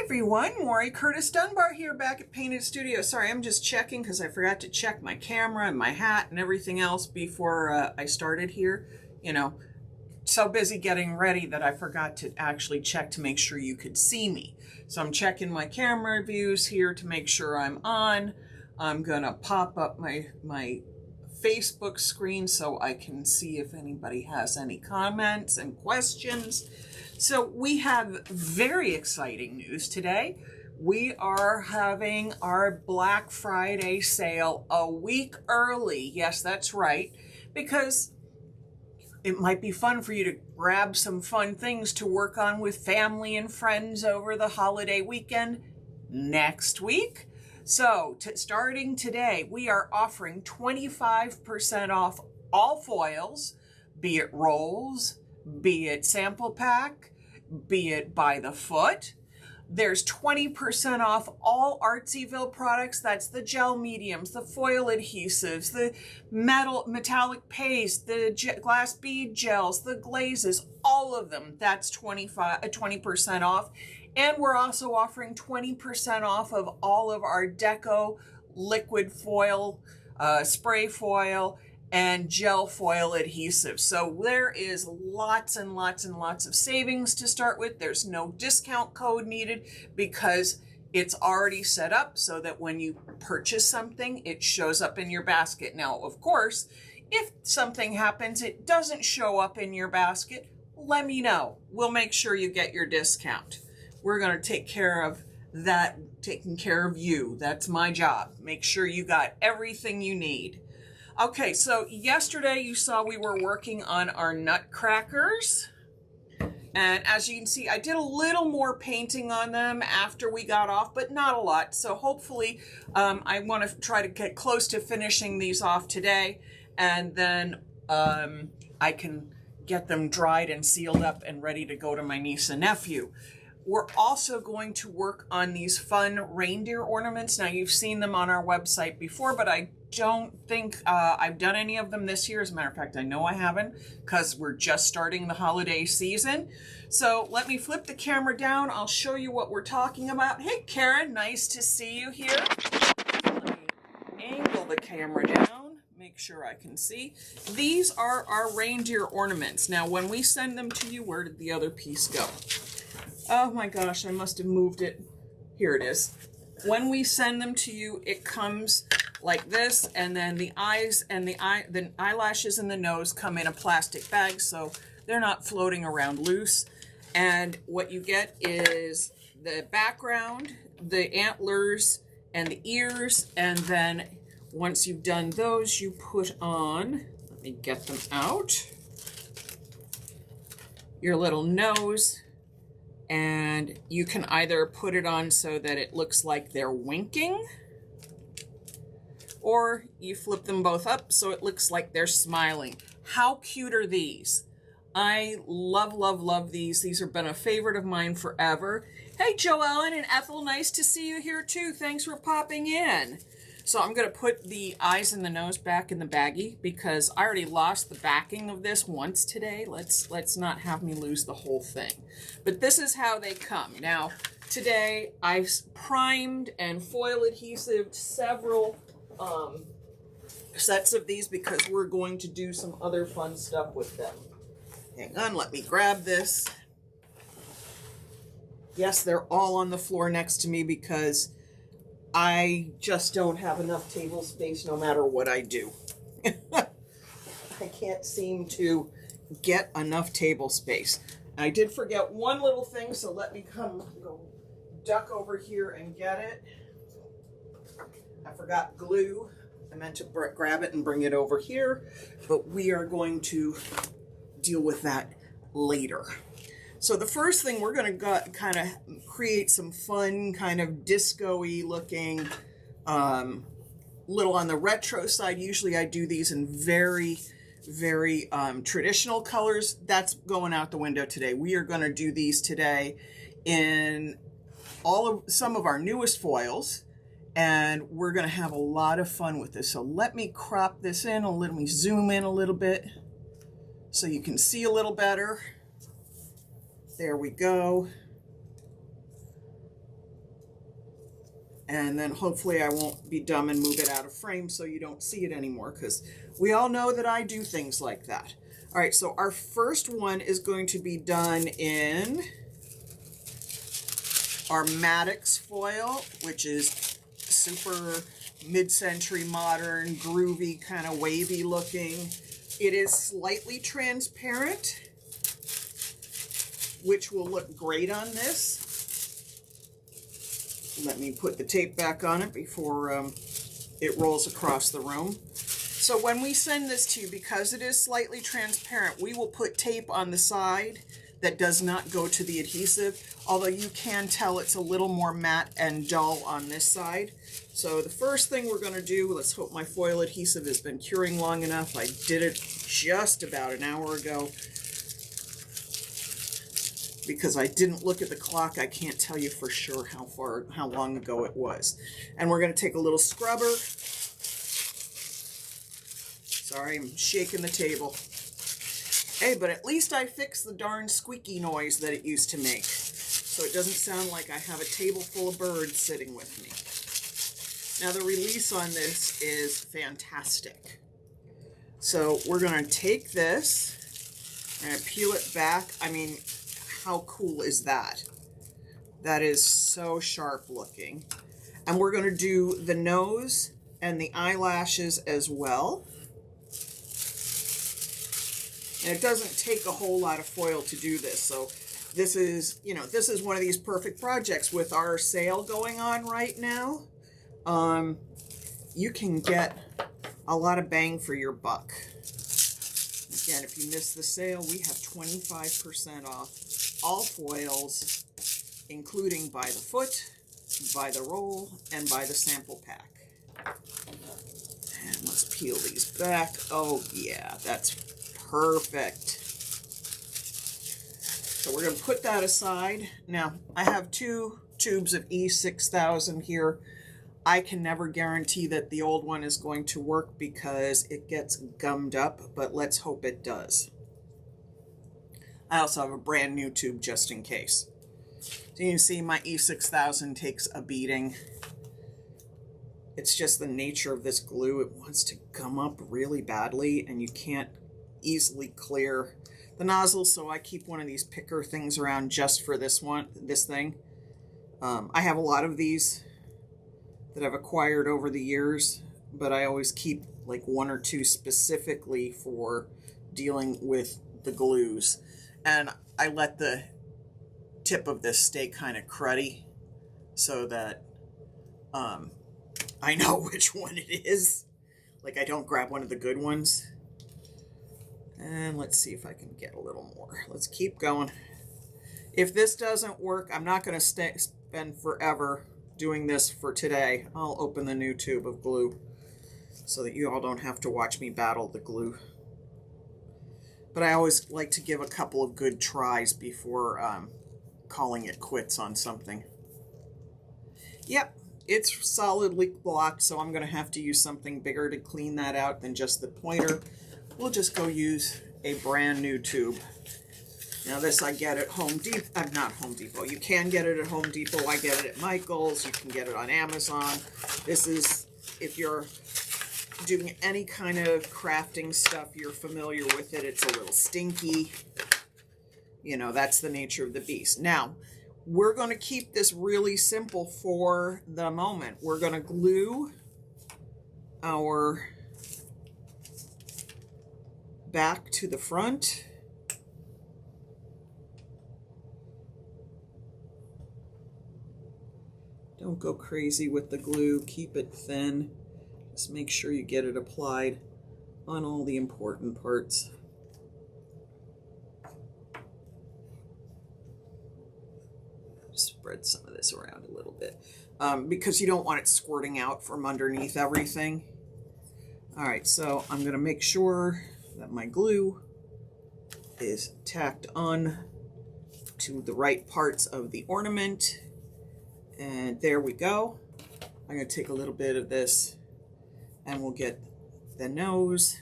everyone, Maury Curtis Dunbar here back at Painted Studio. Sorry, I'm just checking because I forgot to check my camera and my hat and everything else before I started here. You know, so busy getting ready that I forgot to actually check to make sure you could see me. So I'm checking my camera views here to make sure I'm on. I'm gonna pop up my Facebook screen so I can see if anybody has any comments and questions. So we have very exciting news today. We are having our Black Friday sale a week early. Yes, that's right, because it might be fun for you to grab some fun things to work on with family and friends over the holiday weekend next week. So starting today, we are offering 25% off all foils, be it rolls, be it sample pack, be it by the foot. There's 20% off all Artsyville products. That's the gel mediums, the foil adhesives, the metallic paste, the glass bead gels, the glazes, all of them. That's 20% off. And we're also offering 20% off of all of our deco liquid foil, spray foil, and gel foil adhesive. So there is lots and lots and lots of savings to start with. There's no discount code needed because it's already set up so that when you purchase something, it shows up in your basket. Now, of course, if something happens, it doesn't show up in your basket, let me know. We'll make sure you get your discount. We're going to take care of that, taking care of you. That's my job. Make sure you got everything you need. Okay, so yesterday you saw we were working on our nutcrackers. And as you can see, I did a little more painting on them after we got off, but not a lot. So hopefully I want to try to get close to finishing these off today. And then I can get them dried and sealed up and ready to go to my niece and nephew. We're also going to work on these fun reindeer ornaments. Now, you've seen them on our website before, but I don't think I've done any of them this year. As a matter of fact, I know I haven't because we're just starting the holiday season. So let me flip the camera down. I'll show you what we're talking about. Hey, Karen, nice to see you here. Let me angle the camera down, make sure I can see. These are our reindeer ornaments. Now, when we send them to you, where did the other piece go? Oh my gosh, I must have moved it. Here it is. When we send them to you, it comes like this, and then the eyes and the eyelashes and the nose come in a plastic bag, so they're not floating around loose. And what you get is the background, the antlers, and the ears, and then once you've done those, you put on, let me get them out, your little nose. And you can either put it on so that it looks like they're winking, or you flip them both up so it looks like they're smiling. How cute are these? I love, love, love these. These have been a favorite of mine forever. Hey, Joellen and Ethel, nice to see you here too. Thanks for popping in. So I'm going to put the eyes and the nose back in the baggie because I already lost the backing of this once today. Let's not have me lose the whole thing. But this is how they come. Now, today I've primed and foil adhesive several sets of these because we're going to do some other fun stuff with them. Hang on, let me grab this. Yes, they're all on the floor next to me because I just don't have enough table space no matter what I do. I can't seem to get enough table space. I did forget one little thing, so let me go duck over here and get it. I forgot glue. I meant to grab it and bring it over here, but we are going to deal with that later. So the first thing, we're going to kind of create some fun, kind of disco-y looking, little on the retro side. Usually I do these in very, very traditional colors. That's going out the window today. We are going to do these today in some of our newest foils, and we're going to have a lot of fun with this. So let me crop this in, let me zoom in a little bit so you can see a little better. There we go. And then hopefully I won't be dumb and move it out of frame so you don't see it anymore, because we all know that I do things like that. All right, so our first one is going to be done in our Maddox foil, which is super mid-century modern, groovy, kind of wavy looking. It is slightly transparent, which will look great on this. Let me put the tape back on it before it rolls across the room. So when we send this to you, because it is slightly transparent, we will put tape on the side that does not go to the adhesive, although you can tell it's a little more matte and dull on this side. So the first thing we're going to do, let's hope my foil adhesive has been curing long enough. I did it just about an hour ago. Because I didn't look at the clock, I can't tell you for sure how long ago it was. And we're going to take a little scrubber. Sorry, I'm shaking the table. Hey, but at least I fixed the darn squeaky noise that it used to make. So it doesn't sound like I have a table full of birds sitting with me. Now the release on this is fantastic. So we're going to take this and peel it back. I mean, how cool is that? That is so sharp looking. And we're going to do the nose and the eyelashes as well. And it doesn't take a whole lot of foil to do this. So this is, you know, this is one of these perfect projects with our sale going on right now. You can get a lot of bang for your buck. Again, if you missed the sale, we have 25% off all foils, including by the foot, by the roll, and by the sample pack. And let's peel these back. Oh yeah, that's perfect. So we're going to put that aside. Now, I have 2 tubes of E6000 here. I can never guarantee that the old one is going to work because it gets gummed up, but let's hope it does. I also have a brand new tube just in case. So you can see my E6000 takes a beating. It's just the nature of this glue. It wants to gum up really badly and you can't easily clear the nozzle, so I keep one of these picker things around just for this thing. I have a lot of these that I've acquired over the years, but I always keep like 1 or 2 specifically for dealing with the glues. And I let the tip of this stay kind of cruddy so that I know which one it is. Like I don't grab one of the good ones. And let's see if I can get a little more. Let's keep going. If this doesn't work, I'm not going to spend forever doing this for today. I'll open the new tube of glue so that you all don't have to watch me battle the glue. But I always like to give a couple of good tries before calling it quits on something. Yep, it's solidly blocked, so I'm going to have to use something bigger to clean that out than just the pointer. We'll just go use a brand new tube. Now this I get at Home Depot, not Home Depot. You can get it at Home Depot. I get it at Michael's. You can get it on Amazon. This is, if you're doing any kind of crafting stuff, you're familiar with it. It's a little stinky. You know, that's the nature of the beast. Now, we're going to keep this really simple for the moment. We're going to glue our back to the front. Don't go crazy with the glue. Keep it thin. Just make sure you get it applied on all the important parts. Spread some of this around a little bit because you don't want it squirting out from underneath everything. All right, so I'm going to make sure that my glue is tacked on to the right parts of the ornament. And there we go. I'm going to take a little bit of this and we'll get the nose.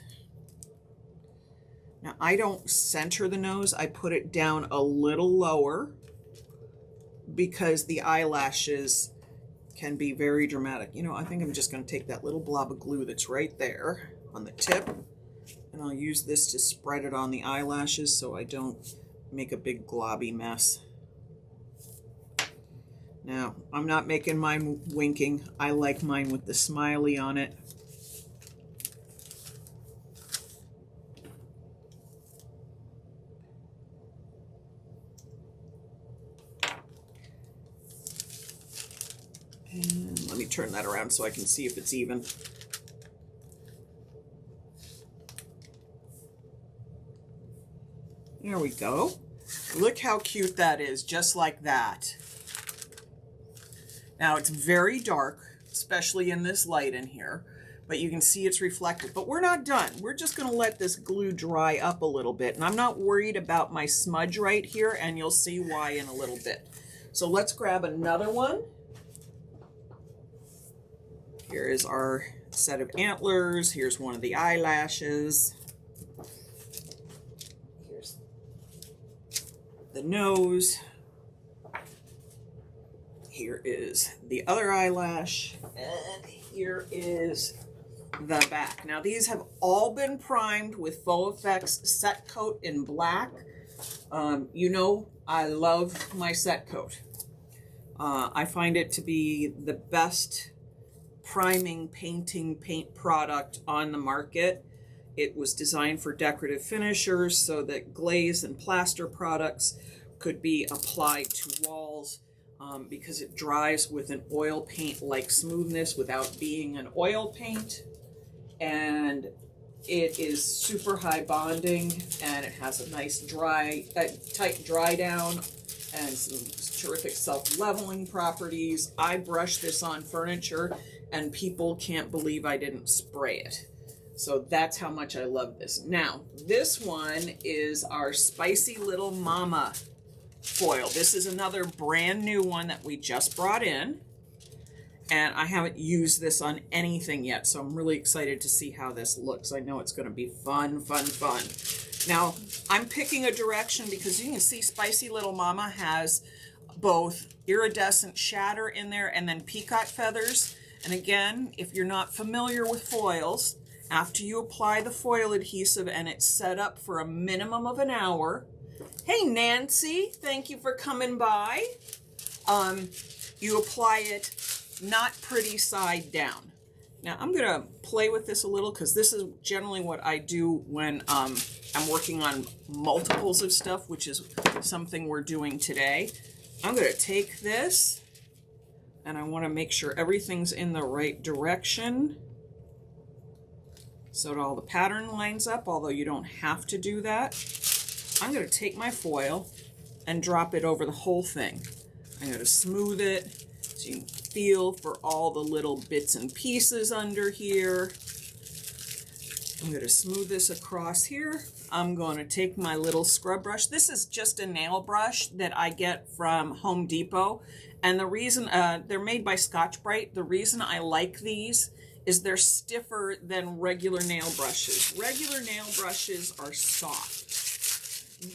Now I don't center the nose. I put it down a little lower because the eyelashes can be very dramatic. You know, I think I'm just going to take that little blob of glue that's right there on the tip, and I'll use this to spread it on the eyelashes so I don't make a big globby mess. Now, I'm not making mine winking. I like mine with the smiley on it. And let me turn that around so I can see if it's even. There we go. Look how cute that is, just like that. Now it's very dark, especially in this light in here, but you can see it's reflected. But we're not done. We're just going to let this glue dry up a little bit. And I'm not worried about my smudge right here, and you'll see why in a little bit. So let's grab another one. Here is our set of antlers. Here's one of the eyelashes. Here's the nose. Here is the other eyelash, and here is the back. Now these have all been primed with Faux Effects set coat in black. You know I love my set coat. I find it to be the best priming paint product on the market. It was designed for decorative finishers so that glaze and plaster products could be applied to walls. Because it dries with an oil paint like smoothness without being an oil paint, and it is super high bonding, and it has a nice tight dry down and some terrific self-leveling properties. I brush this on furniture and people can't believe I didn't spray it. So that's how much I love this. Now this one is our Spicy Little Mama foil. This is another brand new one that we just brought in, and I haven't used this on anything yet, so I'm really excited to see how this looks. I know it's going to be fun. Now I'm picking a direction because you can see Spicy Little Mama has both iridescent shatter in there and then peacock feathers. And again, if you're not familiar with foils, after you apply the foil adhesive and it's set up for a minimum of an hour. Hey Nancy, thank you for coming by. You apply it not pretty side down. Now I'm gonna play with this a little because this is generally what I do when I'm working on multiples of stuff, which is something we're doing today. I'm gonna take this and I want to make sure everything's in the right direction so that all the pattern lines up, although you don't have to do that. I'm going to take my foil and drop it over the whole thing. I'm going to smooth it so you can feel for all the little bits and pieces under here. I'm going to smooth this across here. I'm going to take my little scrub brush. This is just a nail brush that I get from Home Depot. And the reason, they're made by Scotch-Brite. The reason I like these is they're stiffer than regular nail brushes. Regular nail brushes are soft.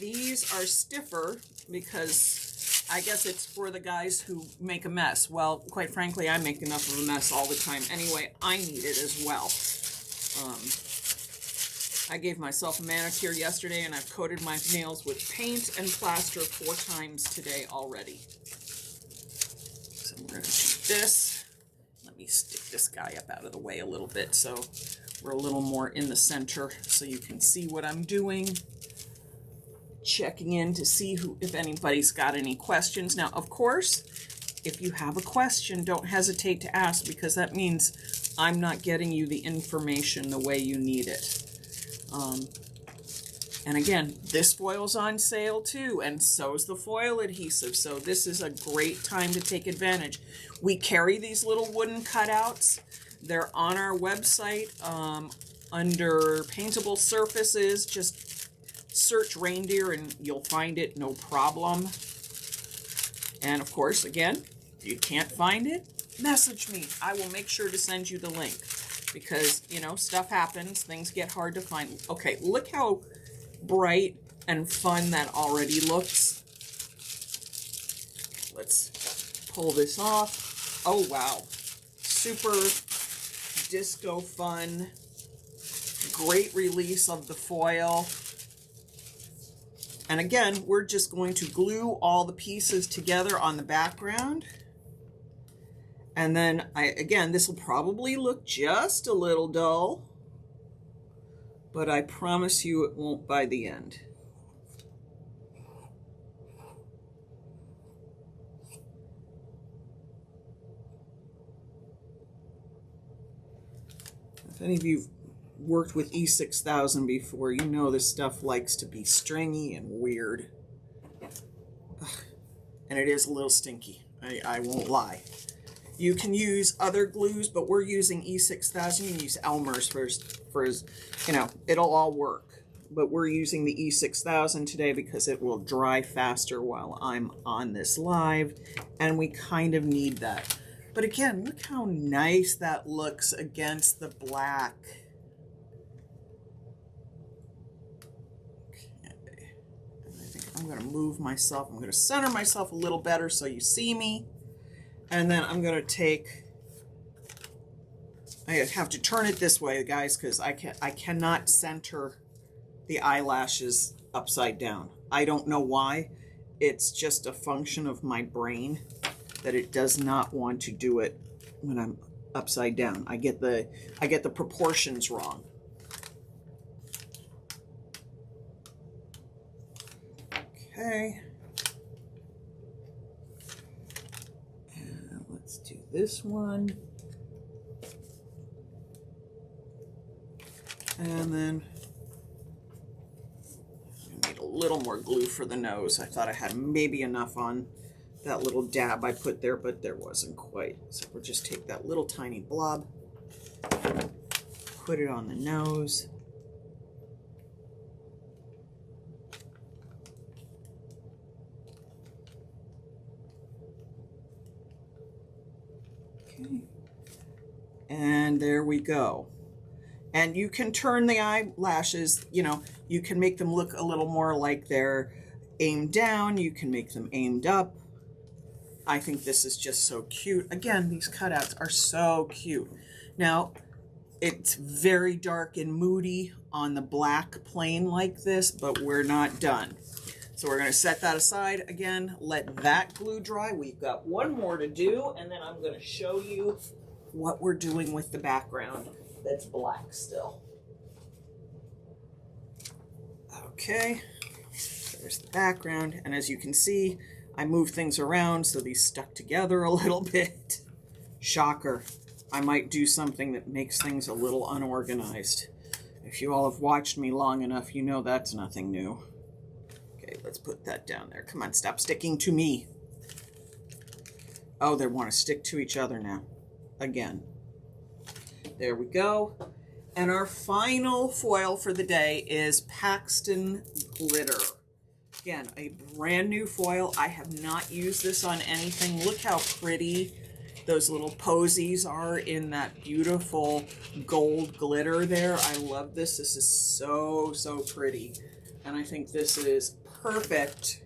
These are stiffer because I guess it's for the guys who make a mess. Well, quite frankly, I make enough of a mess all the time. Anyway, I need it as well. I gave myself a manicure yesterday and I've coated my nails with paint and plaster 4 times today already. So we're going to do this. Let me stick this guy up out of the way a little bit so we're a little more in the center so you can see what I'm doing. Checking in to see if anybody's got any questions. Now, of course, if you have a question, don't hesitate to ask because that means I'm not getting you the information the way you need it. And again, this foil's on sale too, and so's the foil adhesive. So this is a great time to take advantage. We carry these little wooden cutouts. They're on our website under paintable surfaces. Just search Reindeer and you'll find it, no problem. And of course, again, if you can't find it, message me. I will make sure to send you the link because, you know, stuff happens. Things get hard to find. Okay, look how bright and fun that already looks. Let's pull this off. Oh, wow. Super disco fun. Great release of the foil. And again, we're just going to glue all the pieces together on the background. And then, again, this will probably look just a little dull, but I promise you it won't by the end. If any of you worked with E6000 before, you know this stuff likes to be stringy and weird. Ugh. And it is a little stinky, I won't lie. You can use other glues, but we're using E6000. You can use Elmer's for you know, it'll all work. But we're using the E6000 today because it will dry faster while I'm on this live, and we kind of need that. But again, look how nice that looks against the black. Okay. And I think I'm going to move myself. I'm going to center myself a little better so you see me. And then I'm going to take, I have to turn it this way, guys, because I cannot center the eyelashes upside down. I don't know why. It's just a function of my brain that it does not want to do it when I'm upside down. I get the proportions wrong. Okay. And let's do this one. And then I need a little more glue for the nose. I thought I had maybe enough on that little dab I put there, but there wasn't quite. So we'll just take that little tiny blob, put it on the nose. Okay. And there we go. And you can turn the eyelashes, you know, you can make them look a little more like they're aimed down. You can make them aimed up. I think this is just so cute. Again, these cutouts are so cute. Now, it's very dark and moody on the black plane like this, but we're not done. So we're going to set that aside again, let that glue dry. We've got one more to do, and then I'm going to show you what we're doing with the background that's black still. Okay, there's the background, and as you can see, I moved things around so these stuck together a little bit. Shocker. I might do something that makes things a little unorganized. If you all have watched me long enough, you know that's nothing new. Okay, let's put that down there. Come on, stop sticking to me. Oh, they want to stick to each other now. Again. There we go. And our final foil for the day is Paxton Glitter. Again, a brand new foil. I have not used this on anything. Look how pretty those little posies are in that beautiful gold glitter there. I love this. This is so, so pretty. And I think this is perfect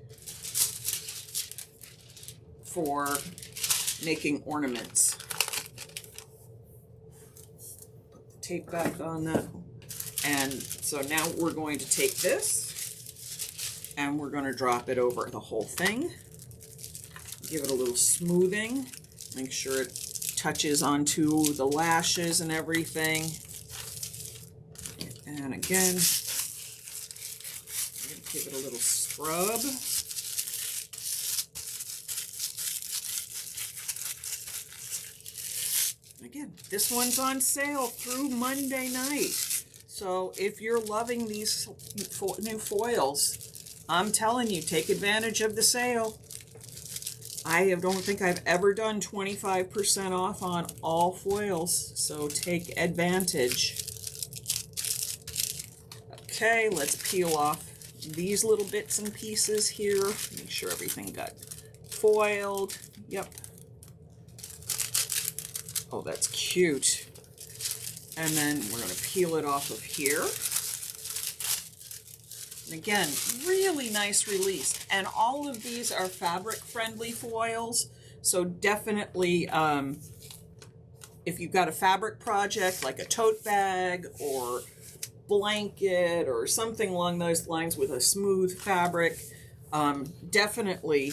for making ornaments. Put the tape back on that. And so now we're going to take this and we're going to drop it over the whole thing. Give it a little smoothing. Make sure it touches onto the lashes and everything. And again, I'm going to give it a little scrub. And again, this one's on sale through Monday night. So if you're loving these new foils, I'm telling you, take advantage of the sale. I don't think I've ever done 25% off on all foils, so take advantage. Okay, let's peel off these little bits and pieces here. Make sure everything got foiled. Yep. Oh, that's cute. And then we're going to peel it off of here. And again, really nice release. And all of these are fabric friendly foils. So definitely, if you've got a fabric project like a tote bag or blanket or something along those lines with a smooth fabric, definitely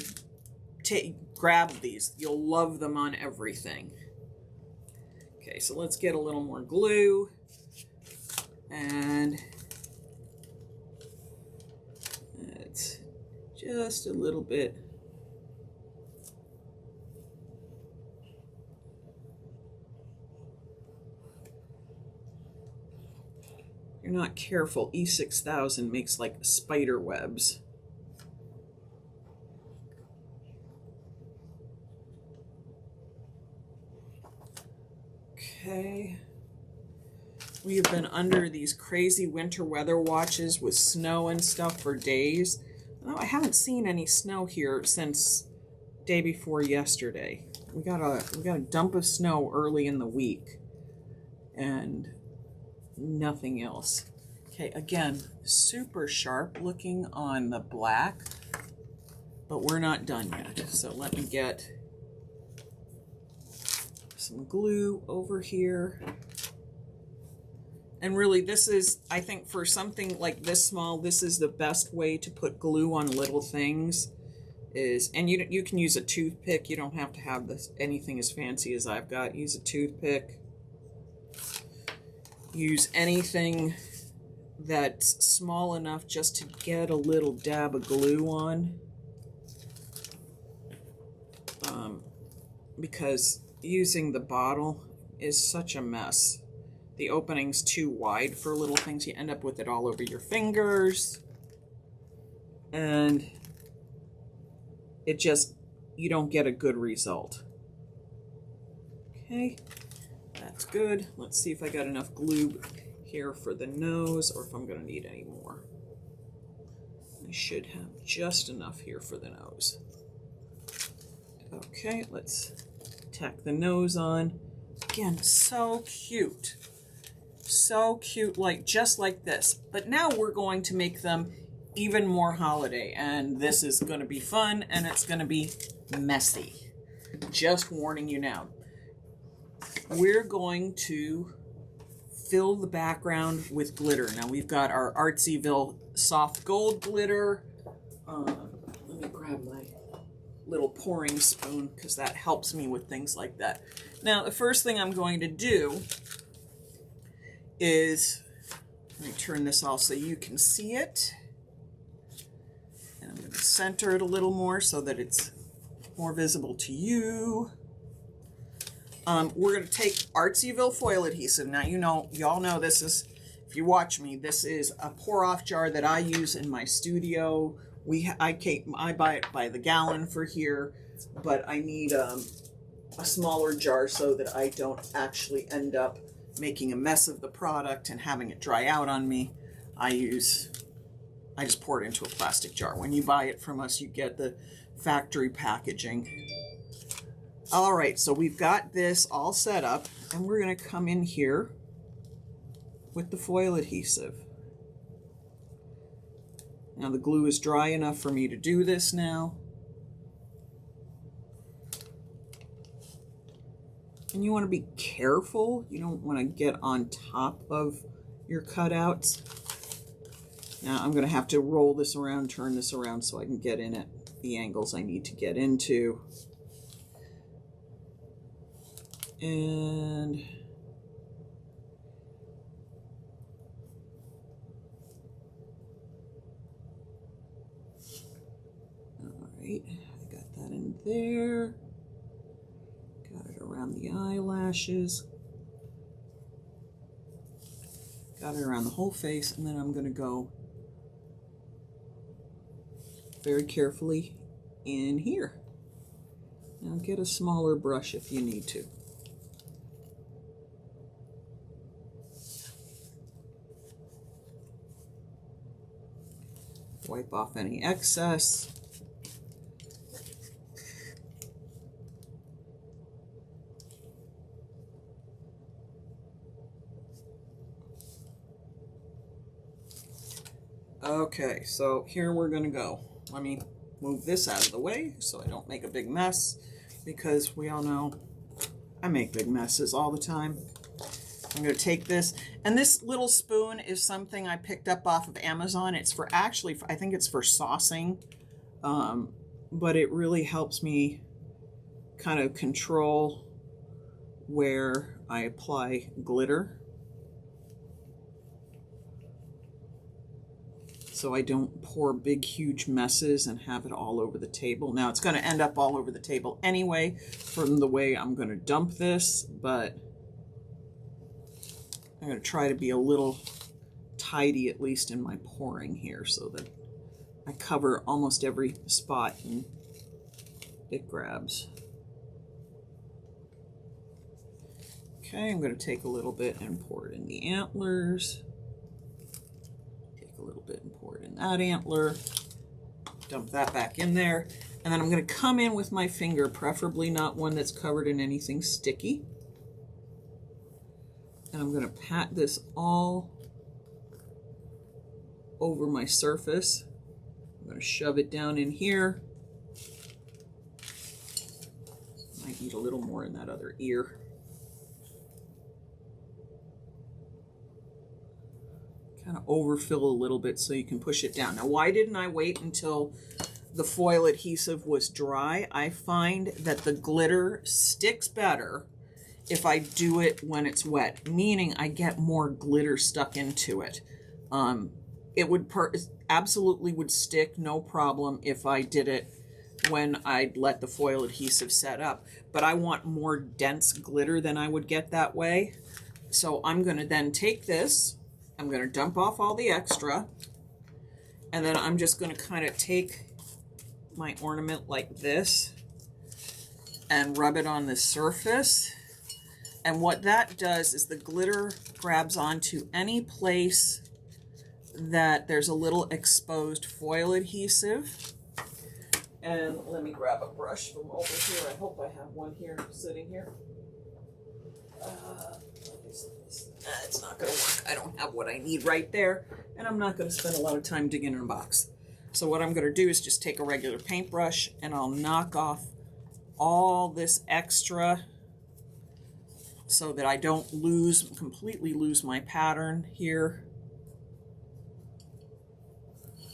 grab these. You'll love them on everything. Okay, so let's get a little more glue, and it's just a little bit. If you're not careful, E6000 makes like spider webs. Okay. We have been under these crazy winter weather watches with snow and stuff for days. No, I haven't seen any snow here since day before yesterday. We got a dump of snow early in the week and nothing else. Okay, again, super sharp looking on the black, but we're not done yet. So let me get some glue over here. And really, this is, I think for something like this small, this is the best way to put glue on little things. And you can use a toothpick. You don't have to have this anything as fancy as I've got. Use a toothpick. Use anything that's small enough just to get a little dab of glue on. Because using the bottle is such a mess. The opening's too wide for little things. You end up with it all over your fingers. And it just, you don't get a good result. Okay, that's good. Let's see if I got enough glue here for the nose or if I'm going to need any more. I should have just enough here for the nose. Okay, let's tack the nose on. Again, so cute. So cute, like just like this. But now we're going to make them even more holiday, and this is going to be fun, and it's going to be messy. Just warning you now. We're going to fill the background with glitter. Now we've got our Artsyville soft gold glitter. Let me grab my little pouring spoon because that helps me with things like that. Now the first thing I'm going to do is, let me turn this off so you can see it. And I'm going to center it a little more so that it's more visible to you. We're going to take Artsyville foil adhesive. Now y'all know this is, if you watch me, this is a pour-off jar that I use in my studio. I buy it by the gallon for here, but I need a smaller jar so that I don't actually end up making a mess of the product and having it dry out on me. I just pour it into a plastic jar. When you buy it from us, you get the factory packaging. All right, so we've got this all set up, and we're going to come in here with the foil adhesive. Now the glue is dry enough for me to do this now. And you want to be careful. You don't want to get on top of your cutouts. Now I'm going to have to roll this around, turn this around so I can get in at the angles I need to get into. And all right, I got that in there. Got it around the eyelashes. Got it around the whole face, and then I'm going to go very carefully in here. Now get a smaller brush if you need to. Wipe off any excess. Okay, so here we're going to go. Let me move this out of the way so I don't make a big mess. because we all know I make big messes all the time. I'm going to take this, and this little spoon is something I picked up off of Amazon. It's for actually, I think it's for saucing, but it really helps me kind of control where I apply glitter, so I don't pour big, huge messes and have it all over the table. Now, it's going to end up all over the table anyway from the way I'm going to dump this, but I'm going to try to be a little tidy, at least in my pouring here, so that I cover almost every spot and it grabs. Okay, I'm going to take a little bit and pour it in the antlers. Take a little bit and pour it in that antler. Dump that back in there. And then I'm going to come in with my finger, preferably not one that's covered in anything sticky. And I'm going to pat this all over my surface. I'm going to shove it down in here. Might need a little more in that other ear. Kind of overfill a little bit so you can push it down. Now, why didn't I wait until the foil adhesive was dry? I find that the glitter sticks better if I do it when it's wet, meaning I get more glitter stuck into it. It would absolutely would stick, no problem, if I did it when I'd let the foil adhesive set up. But I want more dense glitter than I would get that way. So I'm going to then take this, I'm going to dump off all the extra, and then I'm just going to kind of take my ornament like this and rub it on the surface. And what that does is the glitter grabs onto any place that there's a little exposed foil adhesive. And let me grab a brush from over here. I hope I have one here sitting here. It's not going to work. I don't have what I need right there. And I'm not going to spend a lot of time digging in a box. So what I'm going to do is just take a regular paintbrush and I'll knock off all this extra so that I don't completely lose my pattern here.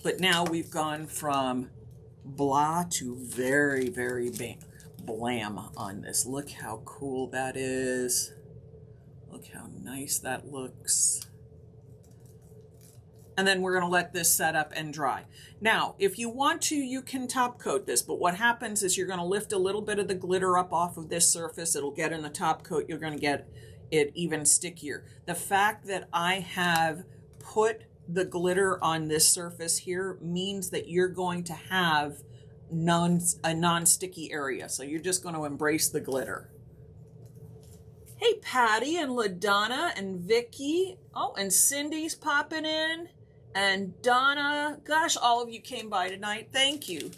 But now we've gone from blah to very, very blam on this. Look how cool that is. Look how nice that looks. And then we're going to let this set up and dry. Now, if you want to, you can top coat this, but what happens is you're going to lift a little bit of the glitter up off of this surface. It'll get in the top coat. You're going to get it even stickier. The fact that I have put the glitter on this surface here means that you're going to have a non-sticky area. So you're just going to embrace the glitter. Hey, Patty and LaDonna and Vicky. Oh, and Cindy's popping in. And Donna. Gosh, all of you came by tonight. Thank you.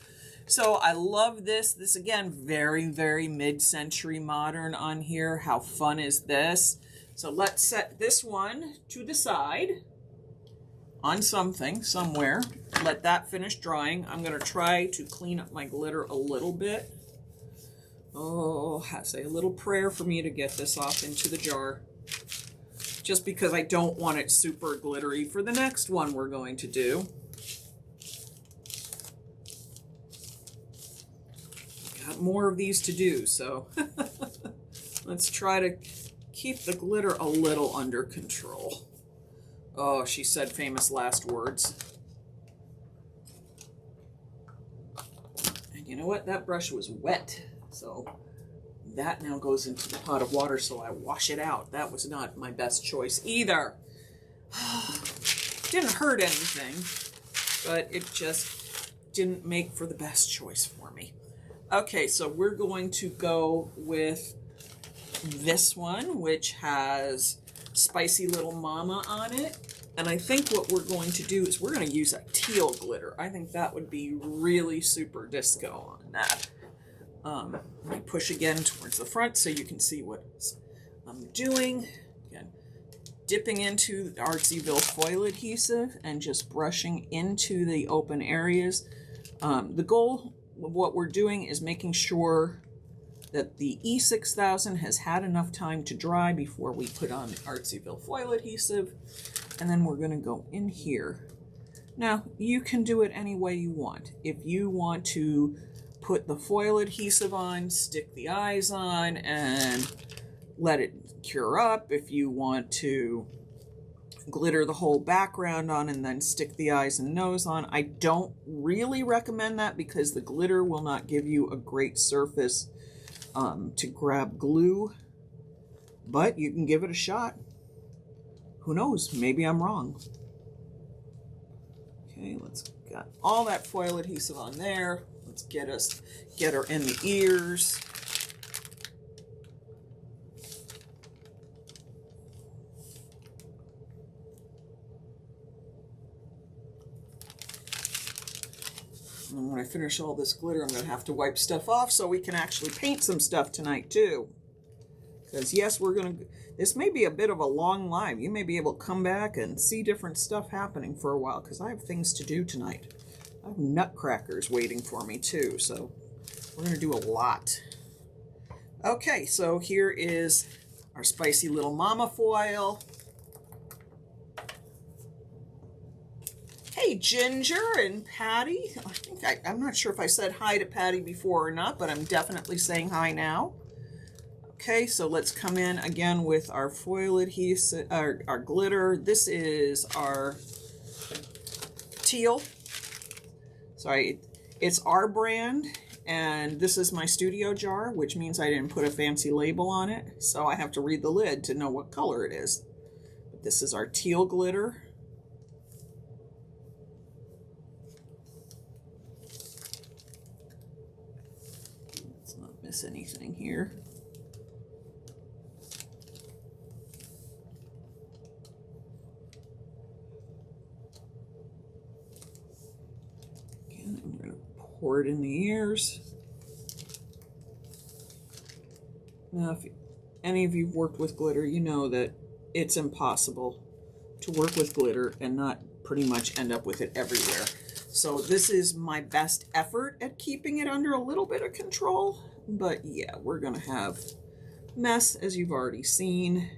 So I love this. This, again, very, very mid-century modern on here. How fun is this? So let's set this one to the side on something, somewhere. Let that finish drying. I'm going to try to clean up my glitter a little bit. Oh, say a little prayer for me to get this off into the jar. Just because I don't want it super glittery for the next one we're going to do. Got more of these to do, so let's try to keep the glitter a little under control. Oh, she said famous last words. And you know what? That brush was wet. So that now goes into the pot of water, so I wash it out. That was not my best choice either. Didn't hurt anything, but it just didn't make for the best choice for me. Okay, so we're going to go with this one, which has Spicy Little Mama on it. And I think what we're going to do is we're going to use a teal glitter. I think that would be really super disco on that. Let me push again towards the front so you can see what I'm doing. Again, dipping into the Artsyville foil adhesive and just brushing into the open areas. The goal of what we're doing is making sure that the E6000 has had enough time to dry before we put on the Artsyville foil adhesive. And then we're going to go in here. Now, you can do it any way you want. If you want to put the foil adhesive on, stick the eyes on, and let it cure up. If you want to glitter the whole background on and then stick the eyes and nose on. I don't really recommend that because the glitter will not give you a great surface to grab glue, but you can give it a shot. Who knows? Maybe I'm wrong. Okay, let's got all that foil adhesive on there. Let's get her in the ears. And when I finish all this glitter, I'm going to have to wipe stuff off so we can actually paint some stuff tonight too. Because yes, this may be a bit of a long live. You may be able to come back and see different stuff happening for a while because I have things to do tonight. I have nutcrackers waiting for me too, so we're going to do a lot. Okay, so here is our spicy little mama foil. Hey, Ginger and Patty. I'm not sure if I said hi to Patty before or not, but I'm definitely saying hi now. Okay, so let's come in again with our foil adhesive, our glitter. This is our teal. Sorry, it's our brand, and this is my studio jar, which means I didn't put a fancy label on it, so I have to read the lid to know what color it is. But this is our teal glitter. Let's not miss anything here. Again, I'm going to pour it in the ears. Now, if any of you have worked with glitter, you know that it's impossible to work with glitter and not pretty much end up with it everywhere. So this is my best effort at keeping it under a little bit of control. But yeah, we're going to have mess, as you've already seen.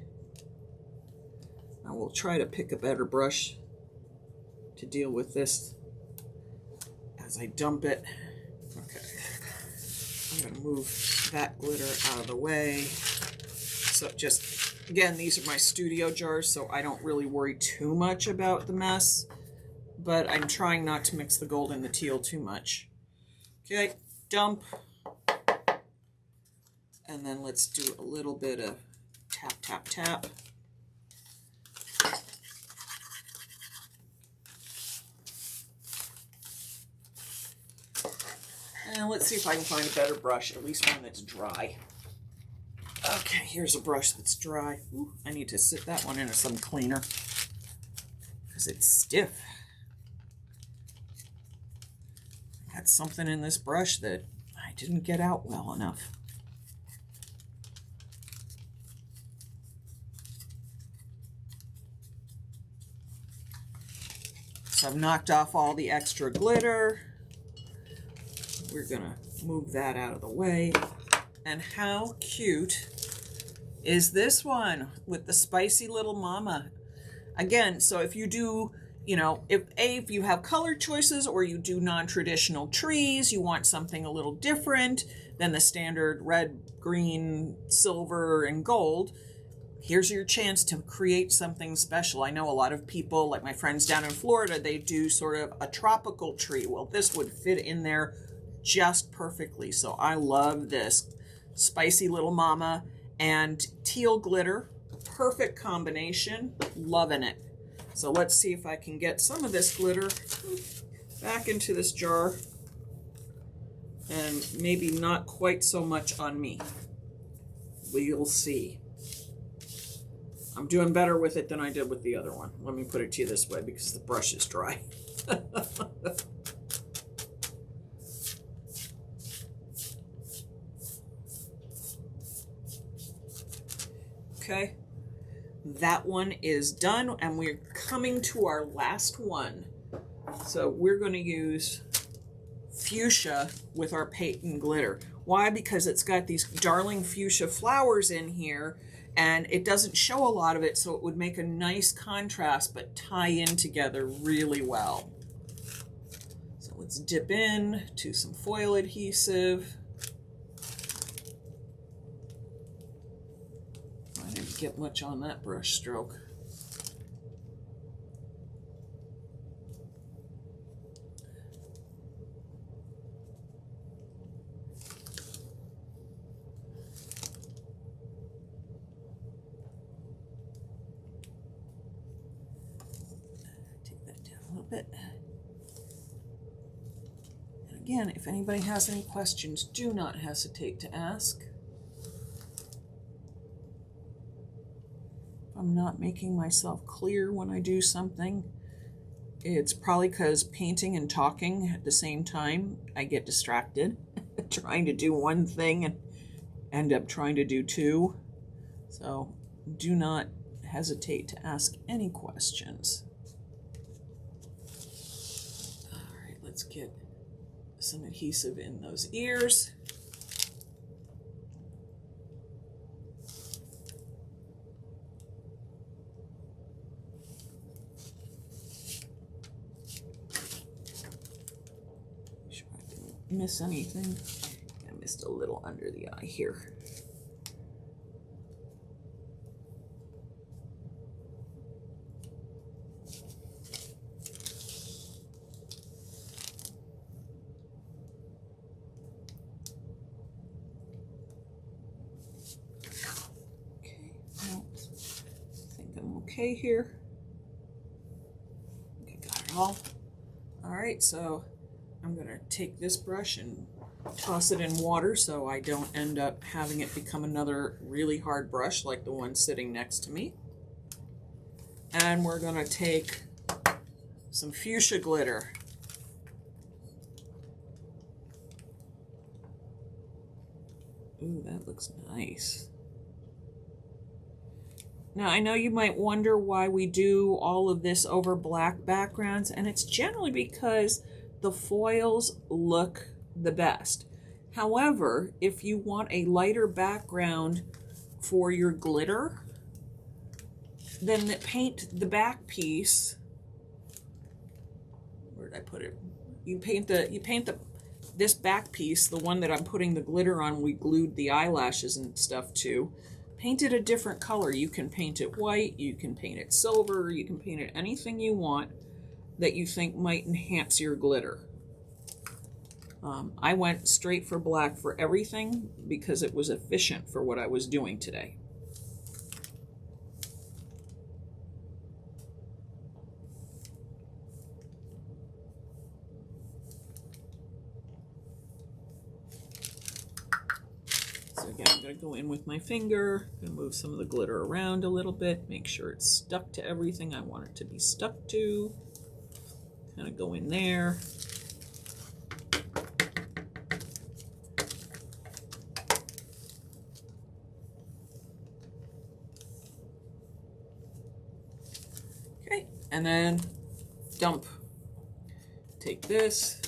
I will try to pick a better brush to deal with this as I dump it. Okay, I'm going to move that glitter out of the way. So just, again, these are my studio jars, so I don't really worry too much about the mess, but I'm trying not to mix the gold and the teal too much. Okay, dump. And then let's do a little bit of tap, tap, tap. And let's see if I can find a better brush, at least one that's dry. Okay, here's a brush that's dry. Ooh, I need to sit that one into some cleaner because it's stiff. I got something in this brush that I didn't get out well enough. So I've knocked off all the extra glitter. We're gonna move that out of the way. And how cute is this one with the spicy little mama? Again, so if you do, you know, if you have color choices or you do non-traditional trees, you want something a little different than the standard red, green, silver, and gold, here's your chance to create something special. I know a lot of people, like my friends down in Florida, they do sort of a tropical tree. Well, this would fit in there just perfectly. So I love this spicy little mama and teal glitter. Perfect combination. Loving it. So let's see if I can get some of this glitter back into this jar and maybe not quite so much on me. We'll see. I'm doing better with it than I did with the other one. Let me put it to you this way because the brush is dry. Okay, that one is done, and we're coming to our last one. So we're going to use fuchsia with our paint and glitter. Why? Because it's got these darling fuchsia flowers in here, and it doesn't show a lot of it, so it would make a nice contrast but tie in together really well. So let's dip in to some foil adhesive. I didn't get much on that brush stroke. Bit. And again, if anybody has any questions, do not hesitate to ask. If I'm not making myself clear when I do something, it's probably because painting and talking at the same time, I get distracted trying to do one thing and end up trying to do two. So do not hesitate to ask any questions. Let's get some adhesive in those ears. Make sure I didn't miss anything. I missed a little under the eye here. Okay here. Okay, got it all. All right, so I'm gonna take this brush and toss it in water so I don't end up having it become another really hard brush like the one sitting next to me. And we're gonna take some fuchsia glitter. Ooh, that looks nice. Now, I know you might wonder why we do all of this over black backgrounds, and it's generally because the foils look the best. However, if you want a lighter background for your glitter, then paint the back piece. Where did I put it? You paint this back piece, the one that I'm putting the glitter on, we glued the eyelashes and stuff to. Paint it a different color. You can paint it white, you can paint it silver, you can paint it anything you want that you think might enhance your glitter. I went straight for black for everything because it was efficient for what I was doing today. So again, I'm going to go in with my finger, I'm going to move some of the glitter around a little bit, make sure it's stuck to everything I want it to be stuck to. Kind of go in there. Okay, and then dump. Take this,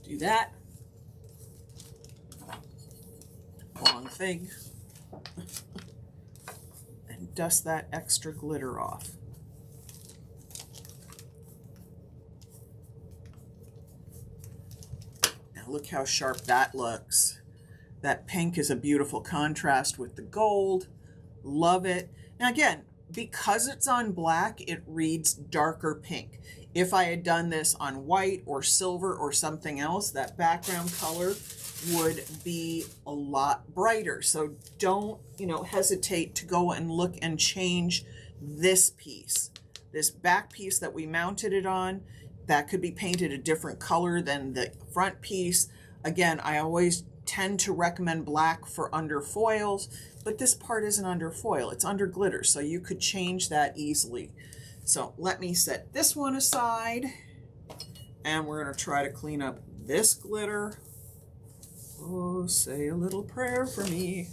do that. Long thing. And dust that extra glitter off. Now look how sharp that looks. That pink is a beautiful contrast with the gold. Love it. Now again, because it's on black, it reads darker pink. If I had done this on white or silver or something else, that background color would be a lot brighter. So don't, hesitate to go and look and change this piece. This back piece that we mounted it on, that could be painted a different color than the front piece. Again, I always tend to recommend black for under foils, but this part isn't under foil, it's under glitter, so you could change that easily. So let me set this one aside, and we're going to try to clean up this glitter. Oh, say a little prayer for me.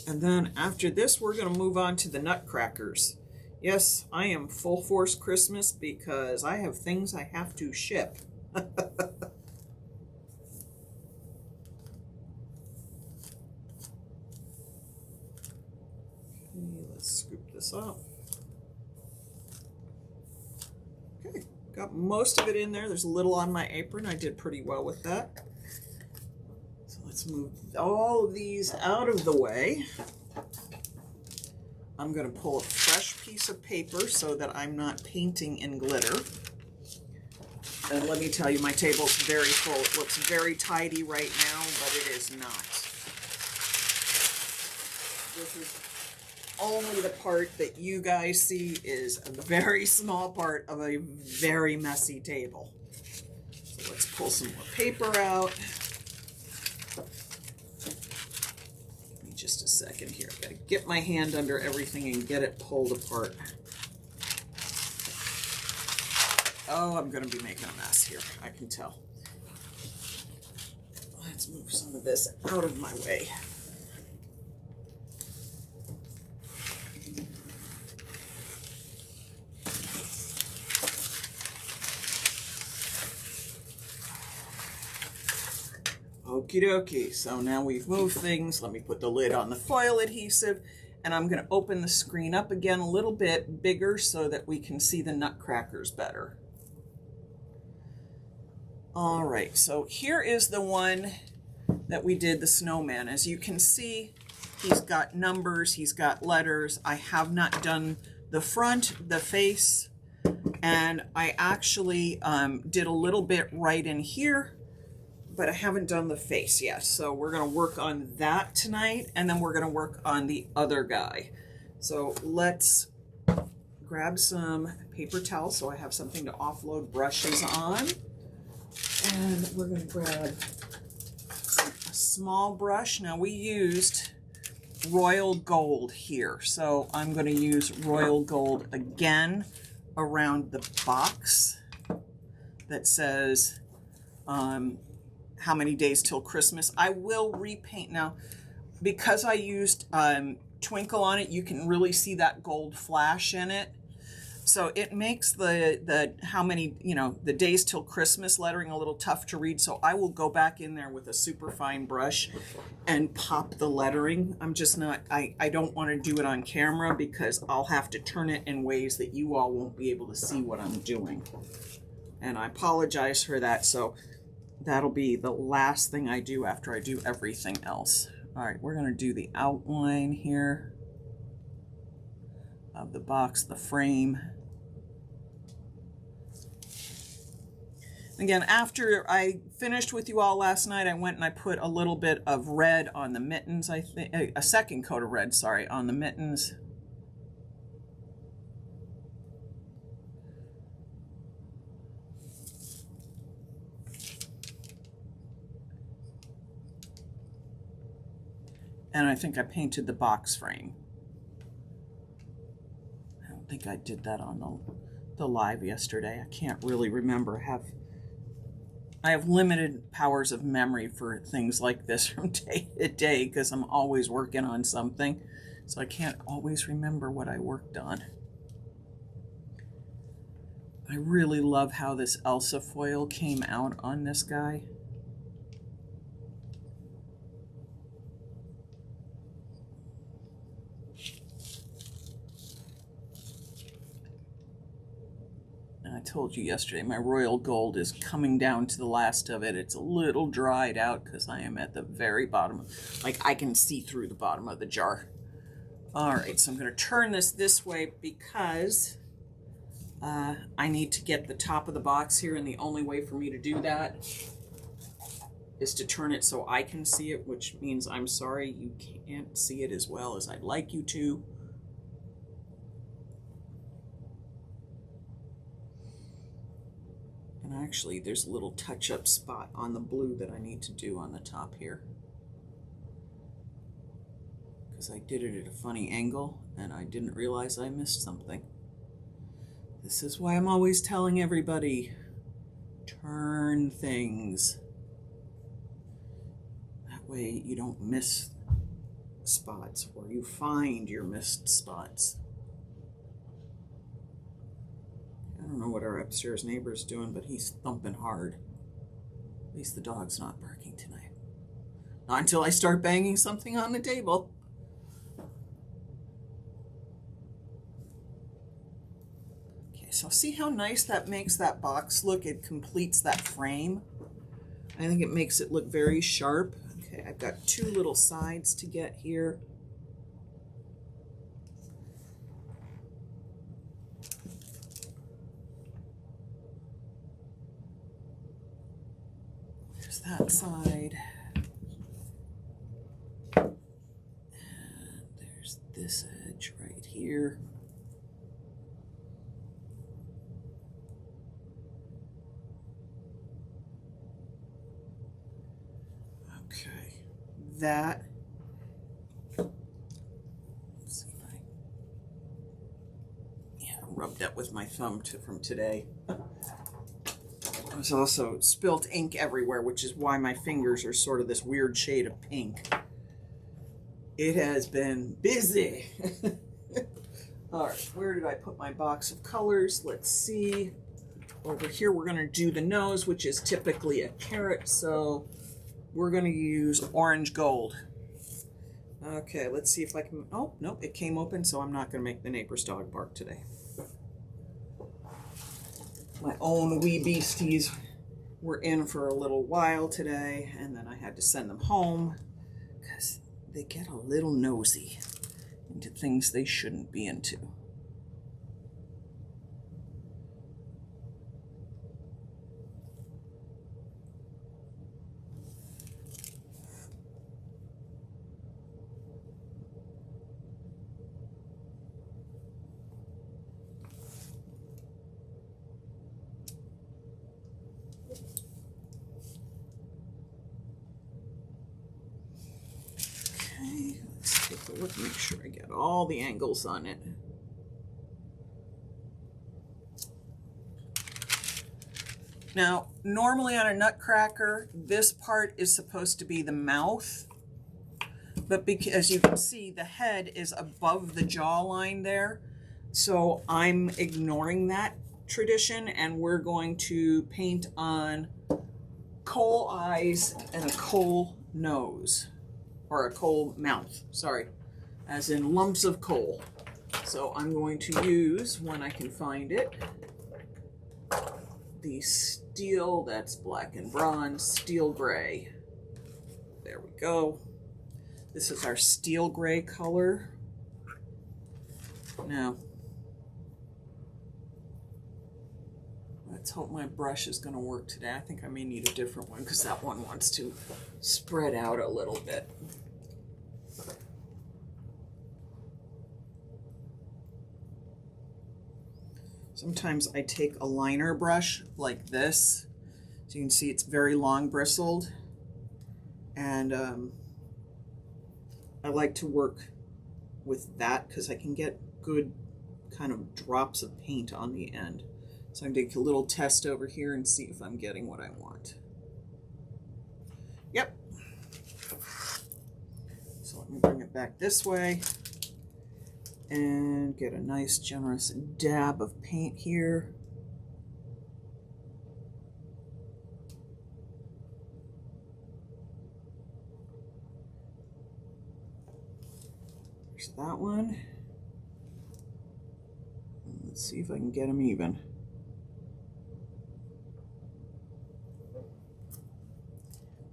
And then after this, we're going to move on to the nutcrackers. Yes, I am full force Christmas because I have things I have to ship. Okay, let's scoop this up. Okay, got most of it in there. There's a little on my apron. I did pretty well with that. So let's move all of these out of the way. I'm going to pull a fresh piece of paper so that I'm not painting in glitter. And let me tell you, my table's very full. It looks very tidy right now, but it is not. This is only the part that you guys see is a very small part of a very messy table. So let's pull some more paper out. Give me just a second here. I've got to get my hand under everything and get it pulled apart. Oh, I'm going to be making a mess here, I can tell. Let's move some of this out of my way. Okie dokie, so now we've moved things. Let me put the lid on the foil adhesive, and I'm going to open the screen up again a little bit bigger so that we can see the nutcrackers better. All right, so here is the one that we did, the snowman. As you can see, he's got numbers, he's got letters. I have not done the front, the face, and I actually did a little bit right in here, but I haven't done the face yet. So we're going to work on that tonight, and then we're going to work on the other guy. So let's grab some paper towels so I have something to offload brushes on. And we're going to grab a small brush. Now we used royal gold here, so I'm going to use royal gold again around the box that says how many days till Christmas. I will repaint now because I used twinkle on it. You can really see that gold flash in it. So it makes the how many, the days till Christmas lettering a little tough to read. So I will go back in there with a super fine brush and pop the lettering. I'm just not, I don't want to do it on camera because I'll have to turn it in ways that you all won't be able to see what I'm doing. And I apologize for that. So that'll be the last thing I do after I do everything else. All right, we're going to do the outline here of the box, the frame. Again, after I finished with you all last night, I went and I put a little bit of red on the mittens, I think, a second coat of red, sorry, on the mittens. And I think I painted the box frame. I don't think I did that on the live yesterday. I can't really remember. I have limited powers of memory for things like this from day to day because I'm always working on something. So I can't always remember what I worked on. I really love how this Elsa foil came out on this guy. I told you yesterday, my royal gold is coming down to the last of it. It's a little dried out because I am at the very bottom. Like I can see through the bottom of the jar. All right, so I'm going to turn this way because I need to get the top of the box here, and the only way for me to do that is to turn it so I can see it, which means I'm sorry you can't see it as well as I'd like you to. And actually, there's a little touch-up spot on the blue that I need to do on the top here. Because I did it at a funny angle, and I didn't realize I missed something. This is why I'm always telling everybody, turn things. That way you don't miss spots, or you find your missed spots. don't know what our upstairs neighbor's doing, but he's thumping hard. At least the dog's not barking tonight. Not until I start banging something on the table. Okay, so see how nice that makes that box look? It completes that frame. I think it makes it look very sharp. Okay, I've got two little sides to get here. There's that side. And there's this edge right here. Okay, that, let's see if I rub that with my thumb from today. There's also spilt ink everywhere, which is why my fingers are sort of this weird shade of pink. It has been busy. All right, where did I put my box of colors? Let's see. Over here, we're going to do the nose, which is typically a carrot, so we're going to use orange gold. Okay, let's see if I can, oh, nope, it came open, so I'm not going to make the neighbor's dog bark today. My own wee beasties were in for a little while today, and then I had to send them home because they get a little nosy into things they shouldn't be into. Let's take a look, make sure I get all the angles on it. Now, normally on a nutcracker, this part is supposed to be the mouth, but because, as you can see, the head is above the jawline there, so I'm ignoring that tradition, and we're going to paint on coal eyes and a coal nose. Or a coal mouth, sorry, as in lumps of coal. So I'm going to use, when I can find it, the steel, that's black and bronze, steel gray. There we go. This is our steel gray color. Now, let's hope my brush is going to work today. I think I may need a different one because that one wants to spread out a little bit. Sometimes I take a liner brush like this, so you can see it's very long bristled, and I like to work with that because I can get good kind of drops of paint on the end. So I'm going to take a little test over here and see if I'm getting what I want. Yep. So let me bring it back this way and get a nice generous dab of paint here. There's that one. Let's see if I can get them even.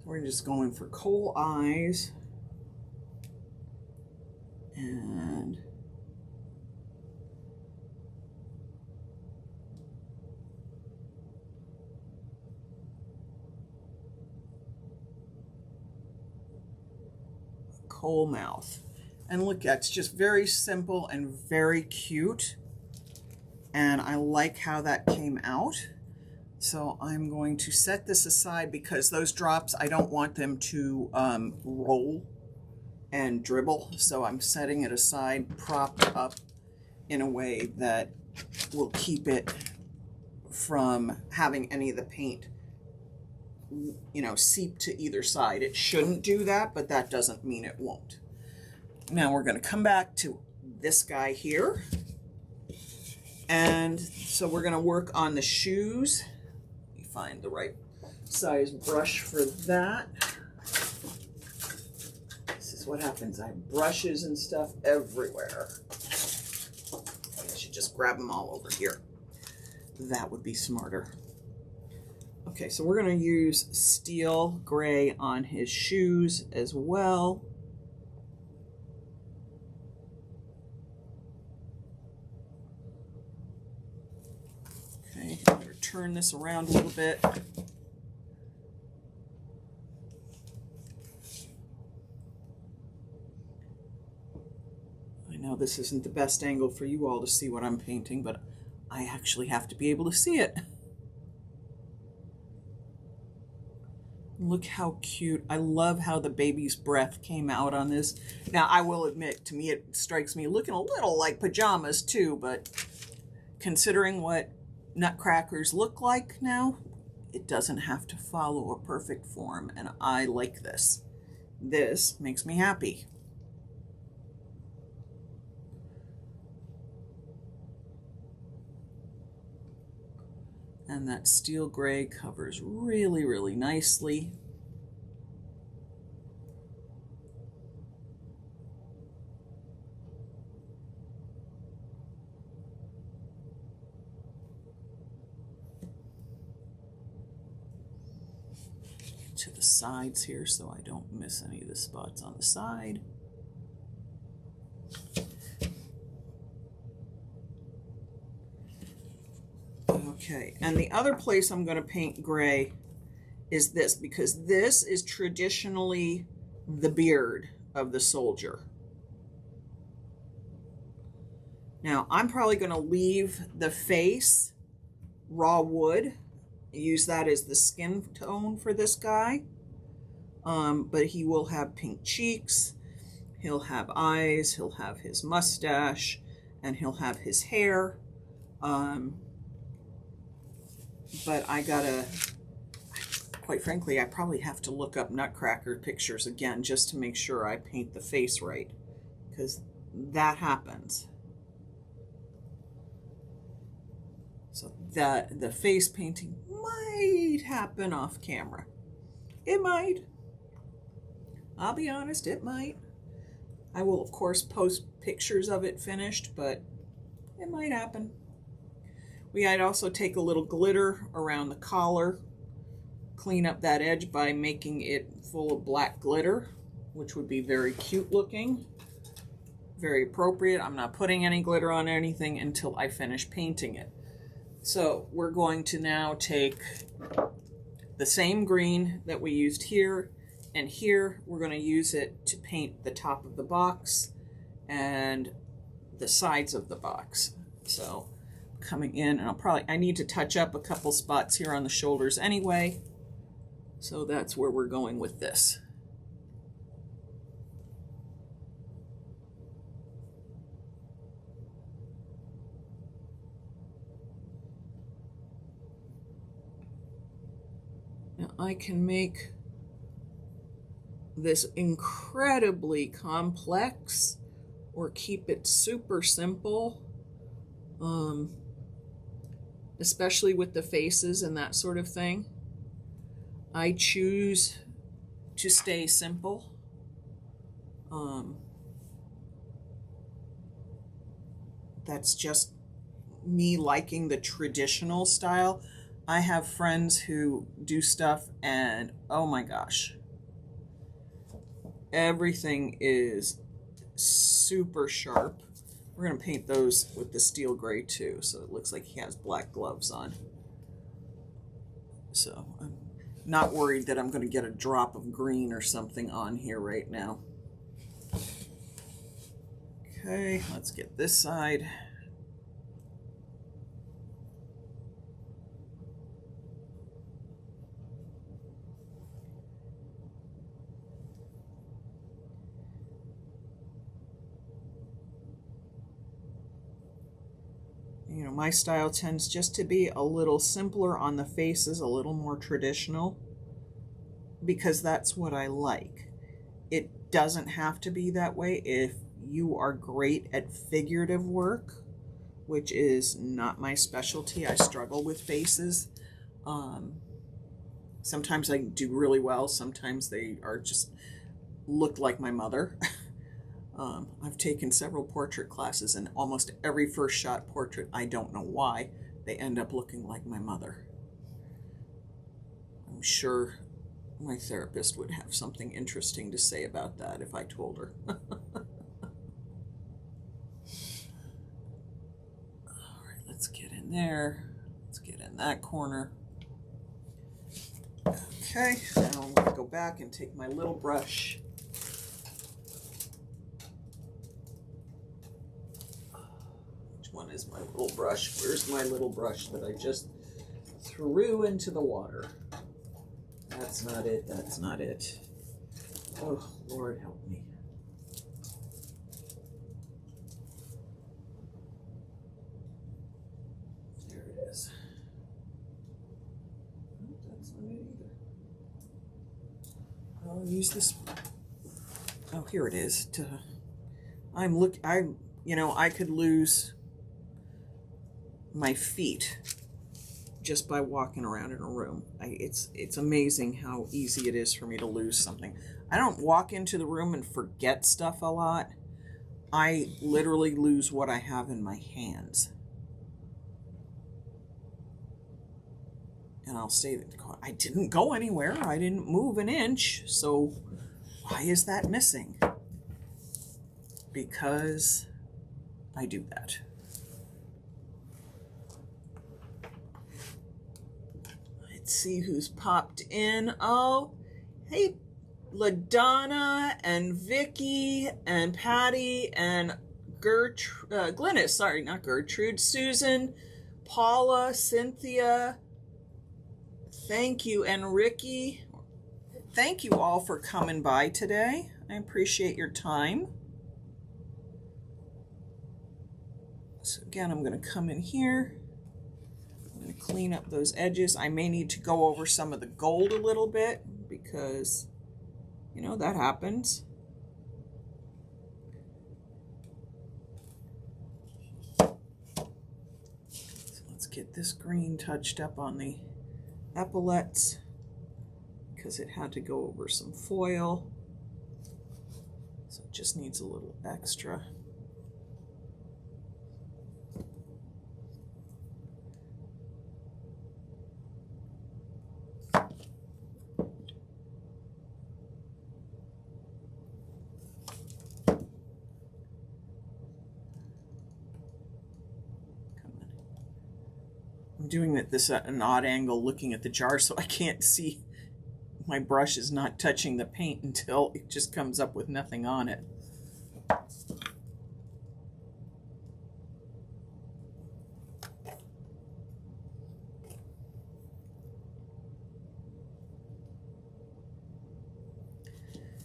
We're just going for coal eyes and coal mouth. And look, that's just very simple and very cute. And I like how that came out. So I'm going to set this aside because those drops, I don't want them to roll and dribble. So I'm setting it aside, propped up in a way that will keep it from having any of the paint, you know, seep to either side. It shouldn't do that, but that doesn't mean it won't. Now we're going to come back to this guy here. And so we're going to work on the shoes. Let me find the right size brush for that. This is what happens. I have brushes and stuff everywhere. I should just grab them all over here. That would be smarter. Okay, so we're going to use steel gray on his shoes as well. Okay, I'm going to turn this around a little bit. I know this isn't the best angle for you all to see what I'm painting, but I actually have to be able to see it. Look how cute. I love how the baby's breath came out on this. Now, I will admit, to me, it strikes me looking a little like pajamas too, but considering what nutcrackers look like now, it doesn't have to follow a perfect form, and I like this. This makes me happy. And that steel gray covers really, really nicely. To the sides here so I don't miss any of the spots on the side. Okay, and the other place I'm going to paint gray is this, because this is traditionally the beard of the soldier. Now, I'm probably going to leave the face raw wood, use that as the skin tone for this guy, but he will have pink cheeks, he'll have eyes, he'll have his mustache, and he'll have his hair. But I gotta, quite frankly, I probably have to look up Nutcracker pictures again just to make sure I paint the face right, because that happens. So that the face painting might happen off camera. It might. I'll be honest, it might. I will, of course, post pictures of it finished, but it might happen. We might also take a little glitter around the collar, clean up that edge by making it full of black glitter, which would be very cute looking, very appropriate. I'm not putting any glitter on anything until I finish painting it. So we're going to now take the same green that we used here, and here we're going to use it to paint the top of the box and the sides of the box. So coming in, and I need to touch up a couple spots here on the shoulders anyway, so that's where we're going with this. Now I can make this incredibly complex or keep it super simple, especially with the faces and that sort of thing. I choose to stay simple. That's just me liking the traditional style. I have friends who do stuff and oh my gosh, everything is super sharp. We're going to paint those with the steel gray too, so it looks like he has black gloves on. So I'm not worried that I'm going to get a drop of green or something on here right now. Okay, let's get this side. You know, my style tends just to be a little simpler on the faces, a little more traditional, because that's what I like. It doesn't have to be that way. If you are great at figurative work, which is not my specialty. I struggle with faces. Sometimes I do really well. Sometimes they are just look like my mother. I've taken several portrait classes, and almost every first shot portrait, I don't know why, they end up looking like my mother. I'm sure my therapist would have something interesting to say about that if I told her. All right, let's get in there. Let's get in that corner. Okay, now I'm going to go back and take my little brush. Which one is my little brush? Where's my little brush that I just threw into the water? That's not it. That's not it. Oh, Lord, help me. There it is. Oh, that's not it either. I'll use this. Oh, here it is. I could lose my feet just by walking around in a room. It's amazing how easy it is for me to lose something. I don't walk into the room and forget stuff a lot. I literally lose what I have in my hands. And I'll say that I didn't go anywhere. I didn't move an inch. So why is that missing? Because I do that. Let's see who's popped in. Oh, hey, LaDonna and Vicky and Patty and Glynis. Sorry, not Gertrude. Susan, Paula, Cynthia. Thank you. And Ricky. Thank you all for coming by today. I appreciate your time. So again, I'm going to come in here. I'm going to clean up those edges. I may need to go over some of the gold a little bit because, you know, that happens. So let's get this green touched up on the epaulets because it had to go over some foil. So it just needs a little extra. I'm doing this at an odd angle looking at the jar so I can't see. My brush is not touching the paint until it just comes up with nothing on it.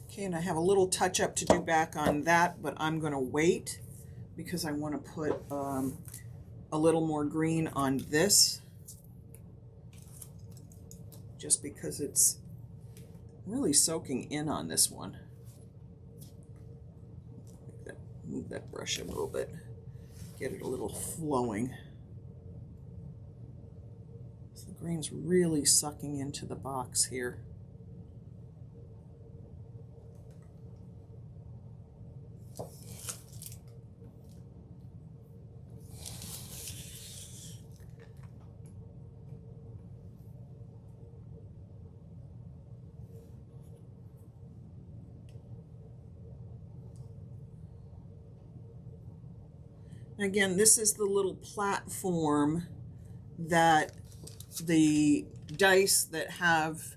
Okay, and I have a little touch up to do back on that, but I'm going to wait because I want to put a little more green on this, just because it's really soaking in on this one. Move that brush a little bit, get it a little flowing. So the green's really sucking into the box here. Again, this is the little platform that the dice that have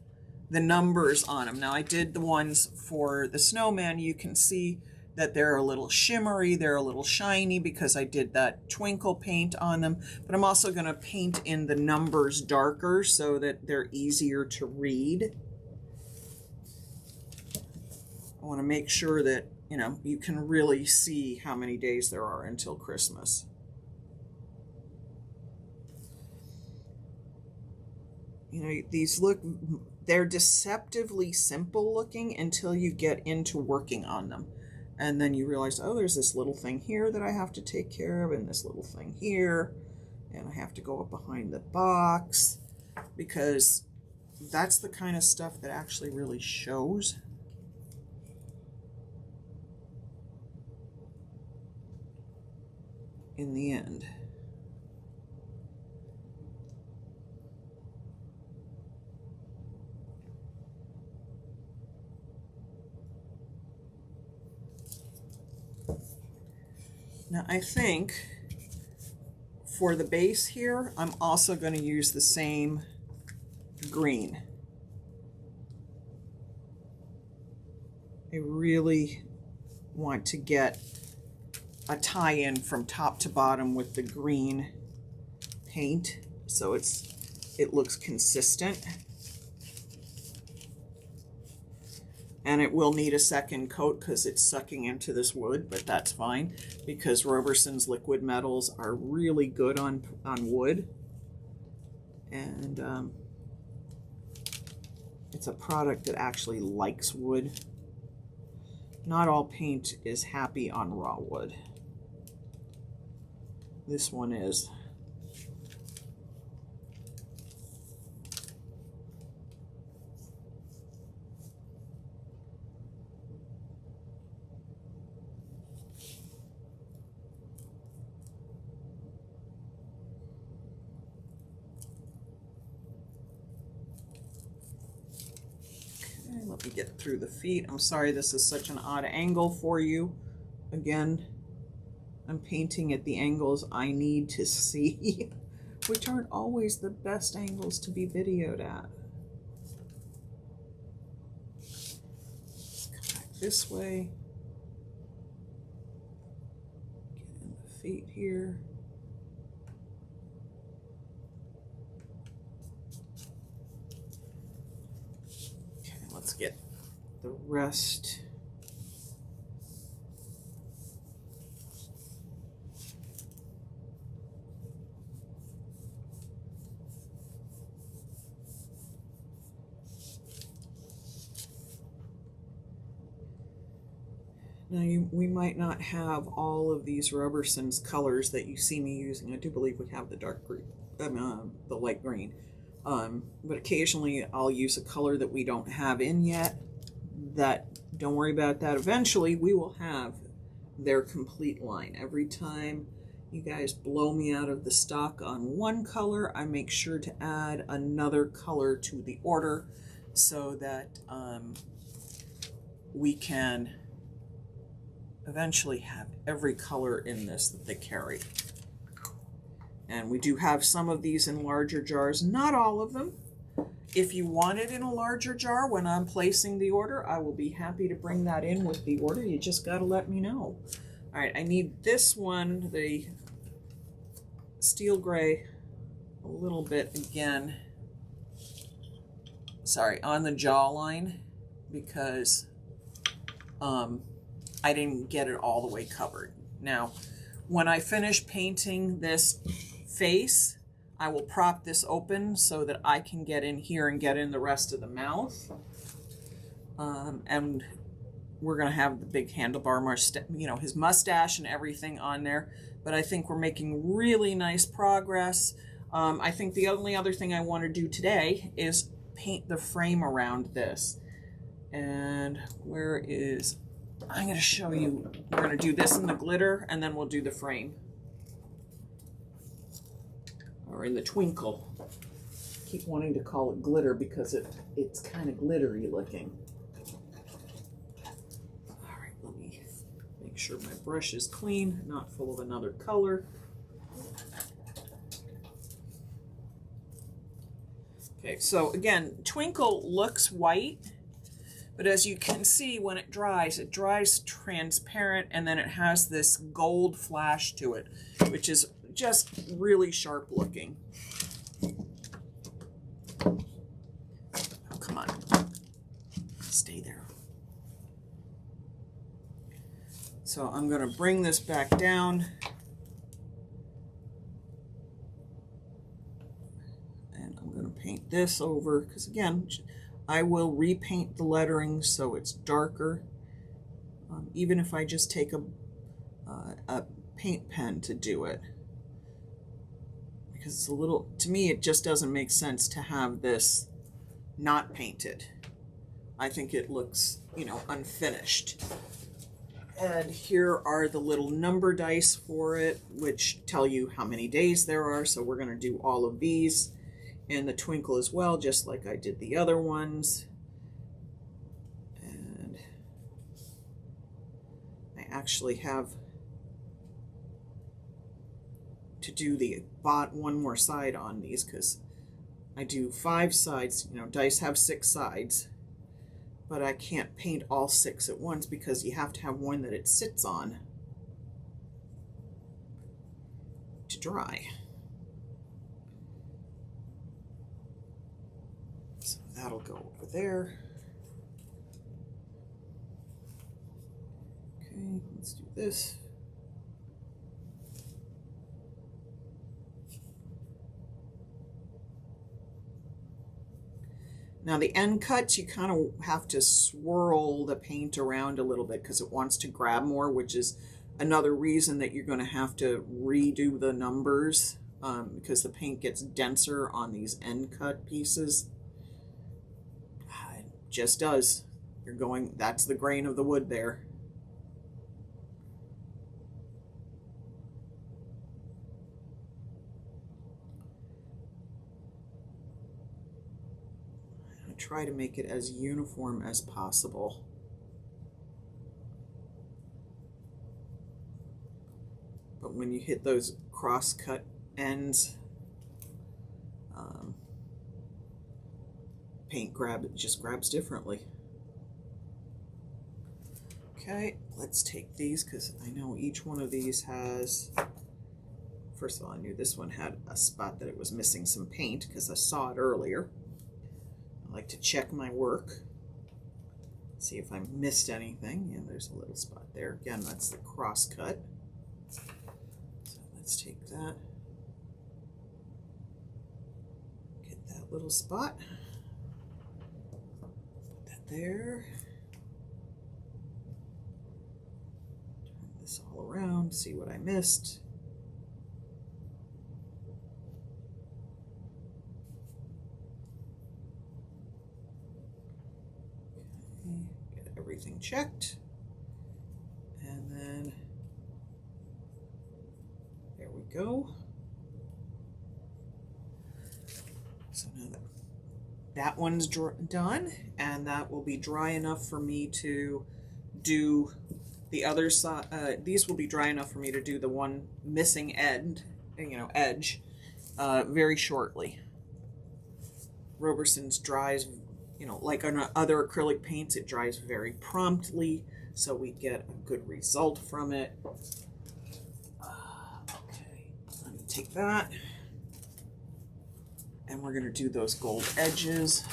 the numbers on them. Now I did the ones for the snowman. You can see that they're a little shimmery, they're a little shiny because I did that twinkle paint on them. But I'm also going to paint in the numbers darker so that they're easier to read. I want to make sure that, you know, you can really see how many days there are until Christmas. You know, these look, they're deceptively simple looking until you get into working on them. And then you realize, oh, there's this little thing here that I have to take care of, and this little thing here, and I have to go up behind the box, because that's the kind of stuff that actually really shows. In the end. Now I think for the base here, I'm also going to use the same green. I really want to get a tie-in from top to bottom with the green paint, so it looks consistent. And it will need a second coat because it's sucking into this wood, but that's fine because Roberson's liquid metals are really good on wood. And it's a product that actually likes wood. Not all paint is happy on raw wood. This one is. Let me get through the feet. I'm sorry this is such an odd angle for you. Again, I'm painting at the angles I need to see, which aren't always the best angles to be videoed at. Let's come back this way. Get in the feet here. Let's get the rest. Now we might not have all of these Roberson's colors that you see me using. I do believe we have the dark green, the light green. But occasionally I'll use a color that we don't have in yet. Don't worry about that. Eventually we will have their complete line. Every time you guys blow me out of the stock on one color, I make sure to add another color to the order so that we can eventually have every color in this that they carry. And we do have some of these in larger jars, not all of them. If you want it in a larger jar when I'm placing the order, I will be happy to bring that in with the order. You just got to let me know. All right, I need this one, the steel gray, a little bit again. Sorry, on the jawline, because I didn't get it all the way covered. Now, when I finish painting this face, I will prop this open so that I can get in here and get in the rest of the mouth. And we're going to have the big handlebar mustache, you know, his mustache and everything on there. But I think we're making really nice progress. I think the only other thing I want to do today is paint the frame around this. And where is... I'm going to show you. We're going to do this in the glitter, and then we'll do the frame. Or in the twinkle. I keep wanting to call it glitter because it's kind of glittery looking. All right, let me make sure my brush is clean, not full of another color. Okay, so again, twinkle looks white. But as you can see, when it dries transparent, and then it has this gold flash to it, which is just really sharp looking. Oh, come on. Stay there. So I'm going to bring this back down. And I'm going to paint this over, because again, I will repaint the lettering so it's darker. even if I just take a paint pen to do it. Because it's a little, to me, it just doesn't make sense to have this not painted. I think it looks, you know, unfinished. And here are the little number dice for it, which tell you how many days there are. So we're going to do all of these and the twinkle as well, just like I did the other ones. And I actually have to do the one more side on these because I do 5 sides. You know, dice have 6 sides, but I can't paint all 6 at once because you have to have one that it sits on to dry. So that'll go over there. Okay, let's do this. Now the end cuts, you kind of have to swirl the paint around a little bit because it wants to grab more, which is another reason that you're going to have to redo the numbers because the paint gets denser on these end cut pieces. It just does. You're going, that's the grain of the wood there. Try to make it as uniform as possible. But when you hit those cross-cut ends, paint just grabs differently. Okay, let's take these because I know each one of these has, first of all, I knew this one had a spot that it was missing some paint because I saw it earlier. I like to check my work, see if I missed anything. Yeah, there's a little spot there. Again, that's the cross cut. So let's take that, get that little spot, put that there, turn this all around, see what I missed. Everything checked, and then there we go. So now that one's done, and that will be dry enough for me to do the other side. These will be dry enough for me to do the one missing edge very shortly. Roberson's dries, you know, like on other acrylic paints, it dries very promptly, so we get a good result from it. Okay, let me take that, and we're going to do those gold edges.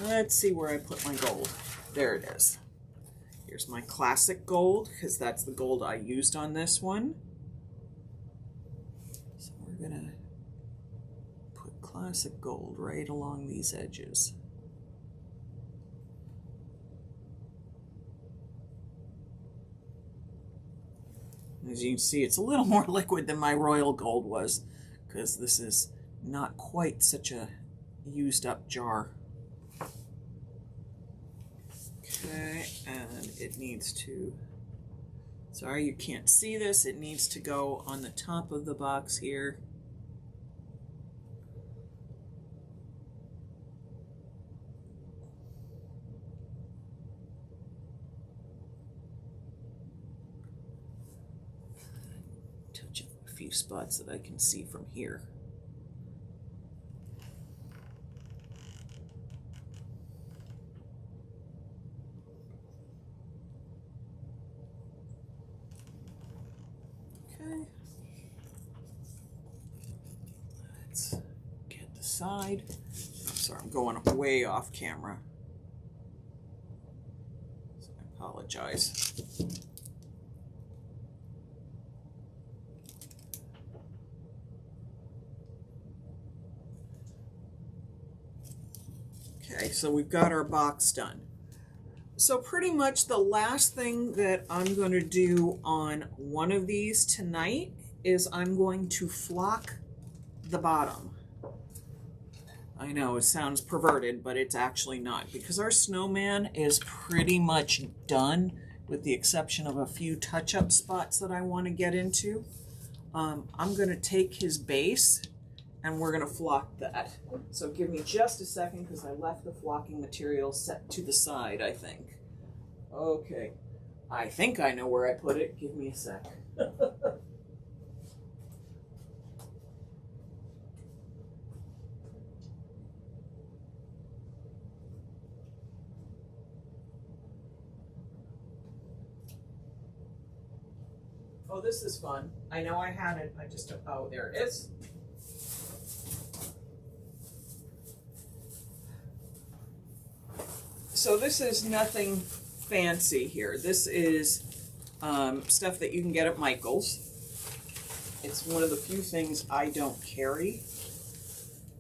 Let's see where I put my gold. There it is. Here's my classic gold, because that's the gold I used on this one. So we're going to put classic gold right along these edges. As you can see, it's a little more liquid than my royal gold was, because this is not quite such a used up jar. Okay, and it needs to, sorry you can't see this, it needs to go on the top of the box here. Few spots that I can see from here. Okay. Let's get the side. I'm sorry, I'm going way off camera. So I apologize. Okay, so we've got our box done. So pretty much the last thing that I'm going to do on one of these tonight is I'm going to flock the bottom. I know it sounds perverted, but it's actually not, because our snowman is pretty much done with the exception of a few touch-up spots that I want to get into. I'm going to take his base and we're going to flock that. So give me just a second because I left the flocking material set to the side, I think. Okay. I think I know where I put it. Give me a sec. Oh, this is fun. I know I had it. I just, oh, there it is. So this is nothing fancy here. This is stuff that you can get at Michael's. It's one of the few things I don't carry.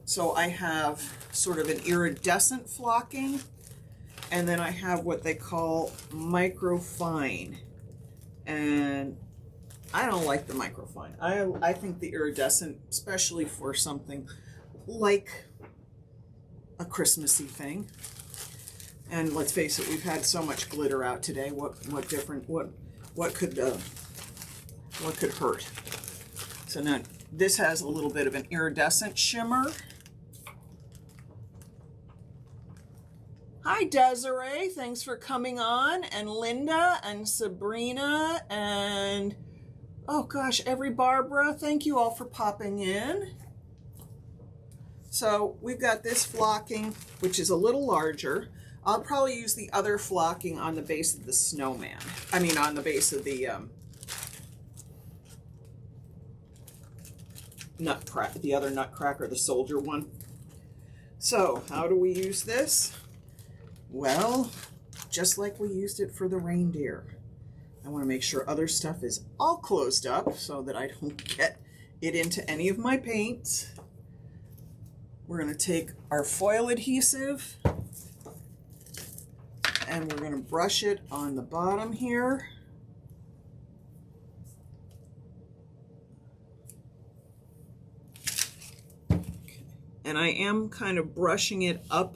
So I have sort of an iridescent flocking, and then I have what they call microfine. And I don't like the microfine. I think the iridescent, especially for something like a Christmassy thing. And let's face it, we've had so much glitter out today. What could hurt? So now this has a little bit of an iridescent shimmer. Hi Desiree, thanks for coming on, and Linda and Sabrina and oh gosh, every Barbara, thank you all for popping in. So we've got this flocking, which is a little larger. I'll probably use the other flocking on the base of the snowman. I mean, on the base of the the other nutcracker, the soldier one. So how do we use this? Well, just like we used it for the reindeer. I want to make sure other stuff is all closed up so that I don't get it into any of my paints. We're going to take our foil adhesive and we're going to brush it on the bottom here. And I am kind of brushing it up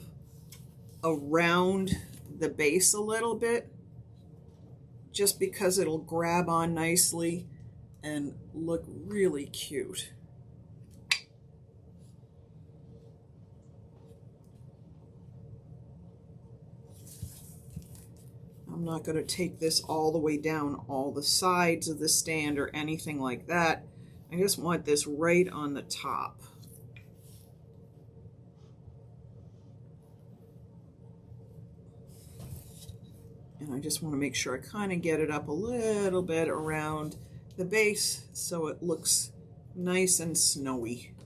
around the base a little bit, just because it'll grab on nicely and look really cute. I'm not going to take this all the way down all the sides of the stand or anything like that. I just want this right on the top. And I just want to make sure I kind of get it up a little bit around the base so it looks nice and snowy.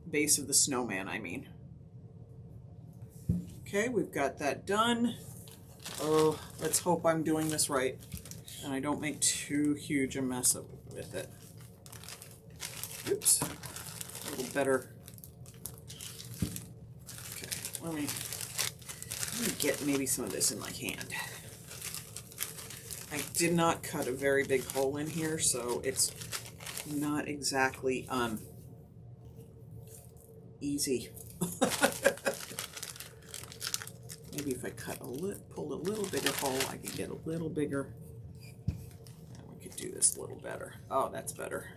Base of the snowman, I mean. Okay, we've got that done. Oh, let's hope I'm doing this right and I don't make too huge a mess up with it. Oops, a little better. Okay, let me get maybe some of this in my hand. I did not cut a very big hole in here, so it's not exactly easy. Maybe if I pulled a little bigger hole, I could get a little bigger, and we could do this a little better. Oh, that's better.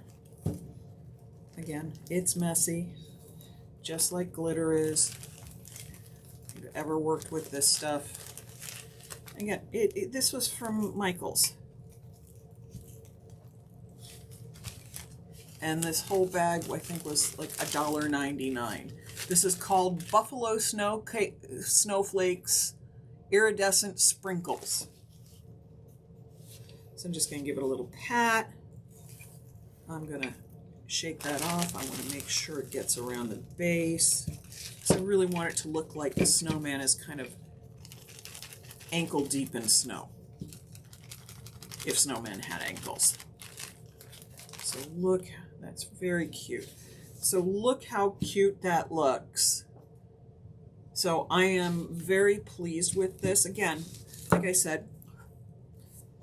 Again, it's messy, just like glitter is. If you've ever worked with this stuff, again, this was from Michael's. And this whole bag, I think, was like $1.99. This is called Buffalo Snowflakes Iridescent Sprinkles. So I'm just going to give it a little pat. I'm going to shake that off. I want to make sure it gets around the base. So I really want it to look like the snowman is kind of ankle deep in snow, if snowmen had ankles. So look, that's very cute. So look how cute that looks. So I am very pleased with this. Again, like I said,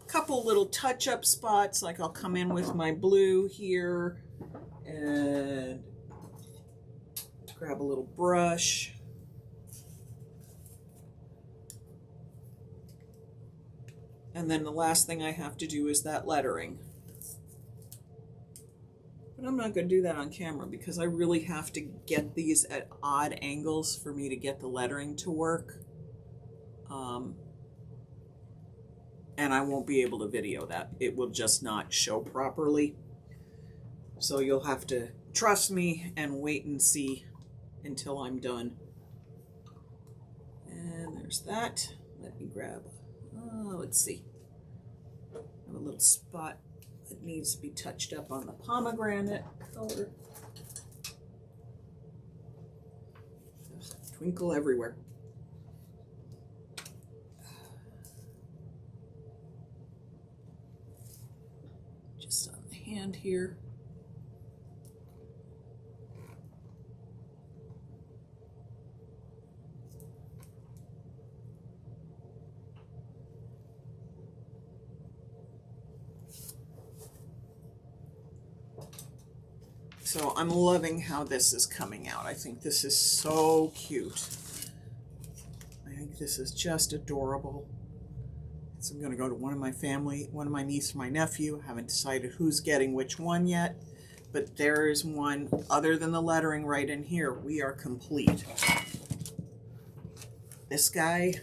a couple little touch-up spots, like I'll come in with my blue here and grab a little brush. And then the last thing I have to do is that lettering. But I'm not going to do that on camera because I really have to get these at odd angles for me to get the lettering to work. And I won't be able to video that. It will just not show properly. So you'll have to trust me and wait and see until I'm done. And there's that. Let me grab, let's see. I have a little spot that needs to be touched up on the pomegranate color. Twinkle everywhere. Just on the hand here. So I'm loving how this is coming out. I think this is so cute. I think this is just adorable. So I'm going to go to one of my niece and my nephew. I haven't decided who's getting which one yet, but there is one. Other than the lettering right in here, we are complete. This guy,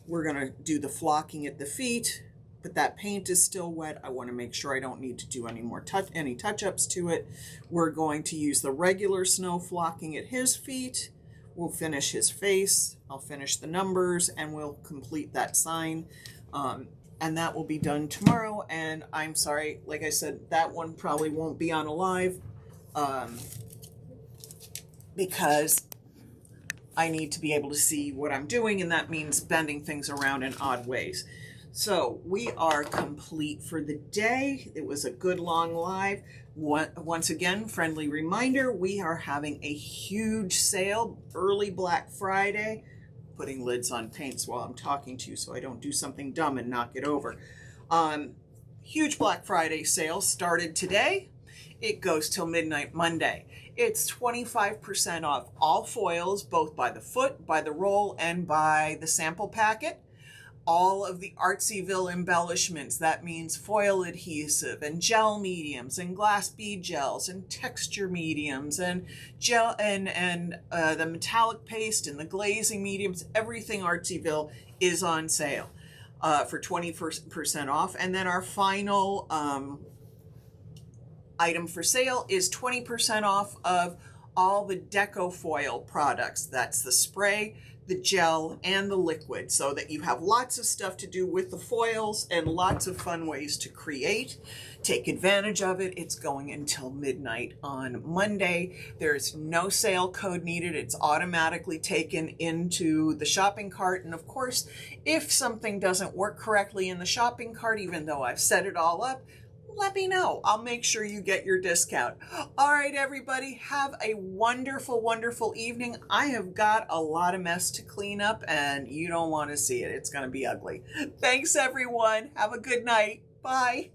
we're going to do the flocking at the feet, but that paint is still wet. I want to make sure I don't need to do any more touch-ups to it. We're going to use the regular snow flocking at his feet. We'll finish his face. I'll finish the numbers and we'll complete that sign. And that will be done tomorrow. And I'm sorry, like I said, that one probably won't be on a live because I need to be able to see what I'm doing, and that means bending things around in odd ways. So we are complete for the day. It was a good long live. Once again, friendly reminder, we are having a huge sale, early Black Friday. Putting lids on paints while I'm talking to you so I don't do something dumb and knock it over. Huge Black Friday sale started today. It goes till midnight Monday. It's 25% off all foils, both by the foot, by the roll, and by the sample packet. All of the Artsyville embellishments, that means foil adhesive and gel mediums and glass bead gels and texture mediums and gel and the metallic paste and the glazing mediums, everything Artsyville is on sale for 20% off. And then our final item for sale is 20% off of all the deco foil products. That's the spray, the gel, and the liquid, so that you have lots of stuff to do with the foils and lots of fun ways to create. Take advantage of it. It's going until midnight on Monday. There's no sale code needed. It's automatically taken into the shopping cart. And of course, if something doesn't work correctly in the shopping cart, even though I've set it all up, let me know. I'll make sure you get your discount. All right, everybody, have a wonderful, wonderful evening. I have got a lot of mess to clean up, and you don't want to see it. It's going to be ugly. Thanks, everyone. Have a good night. Bye.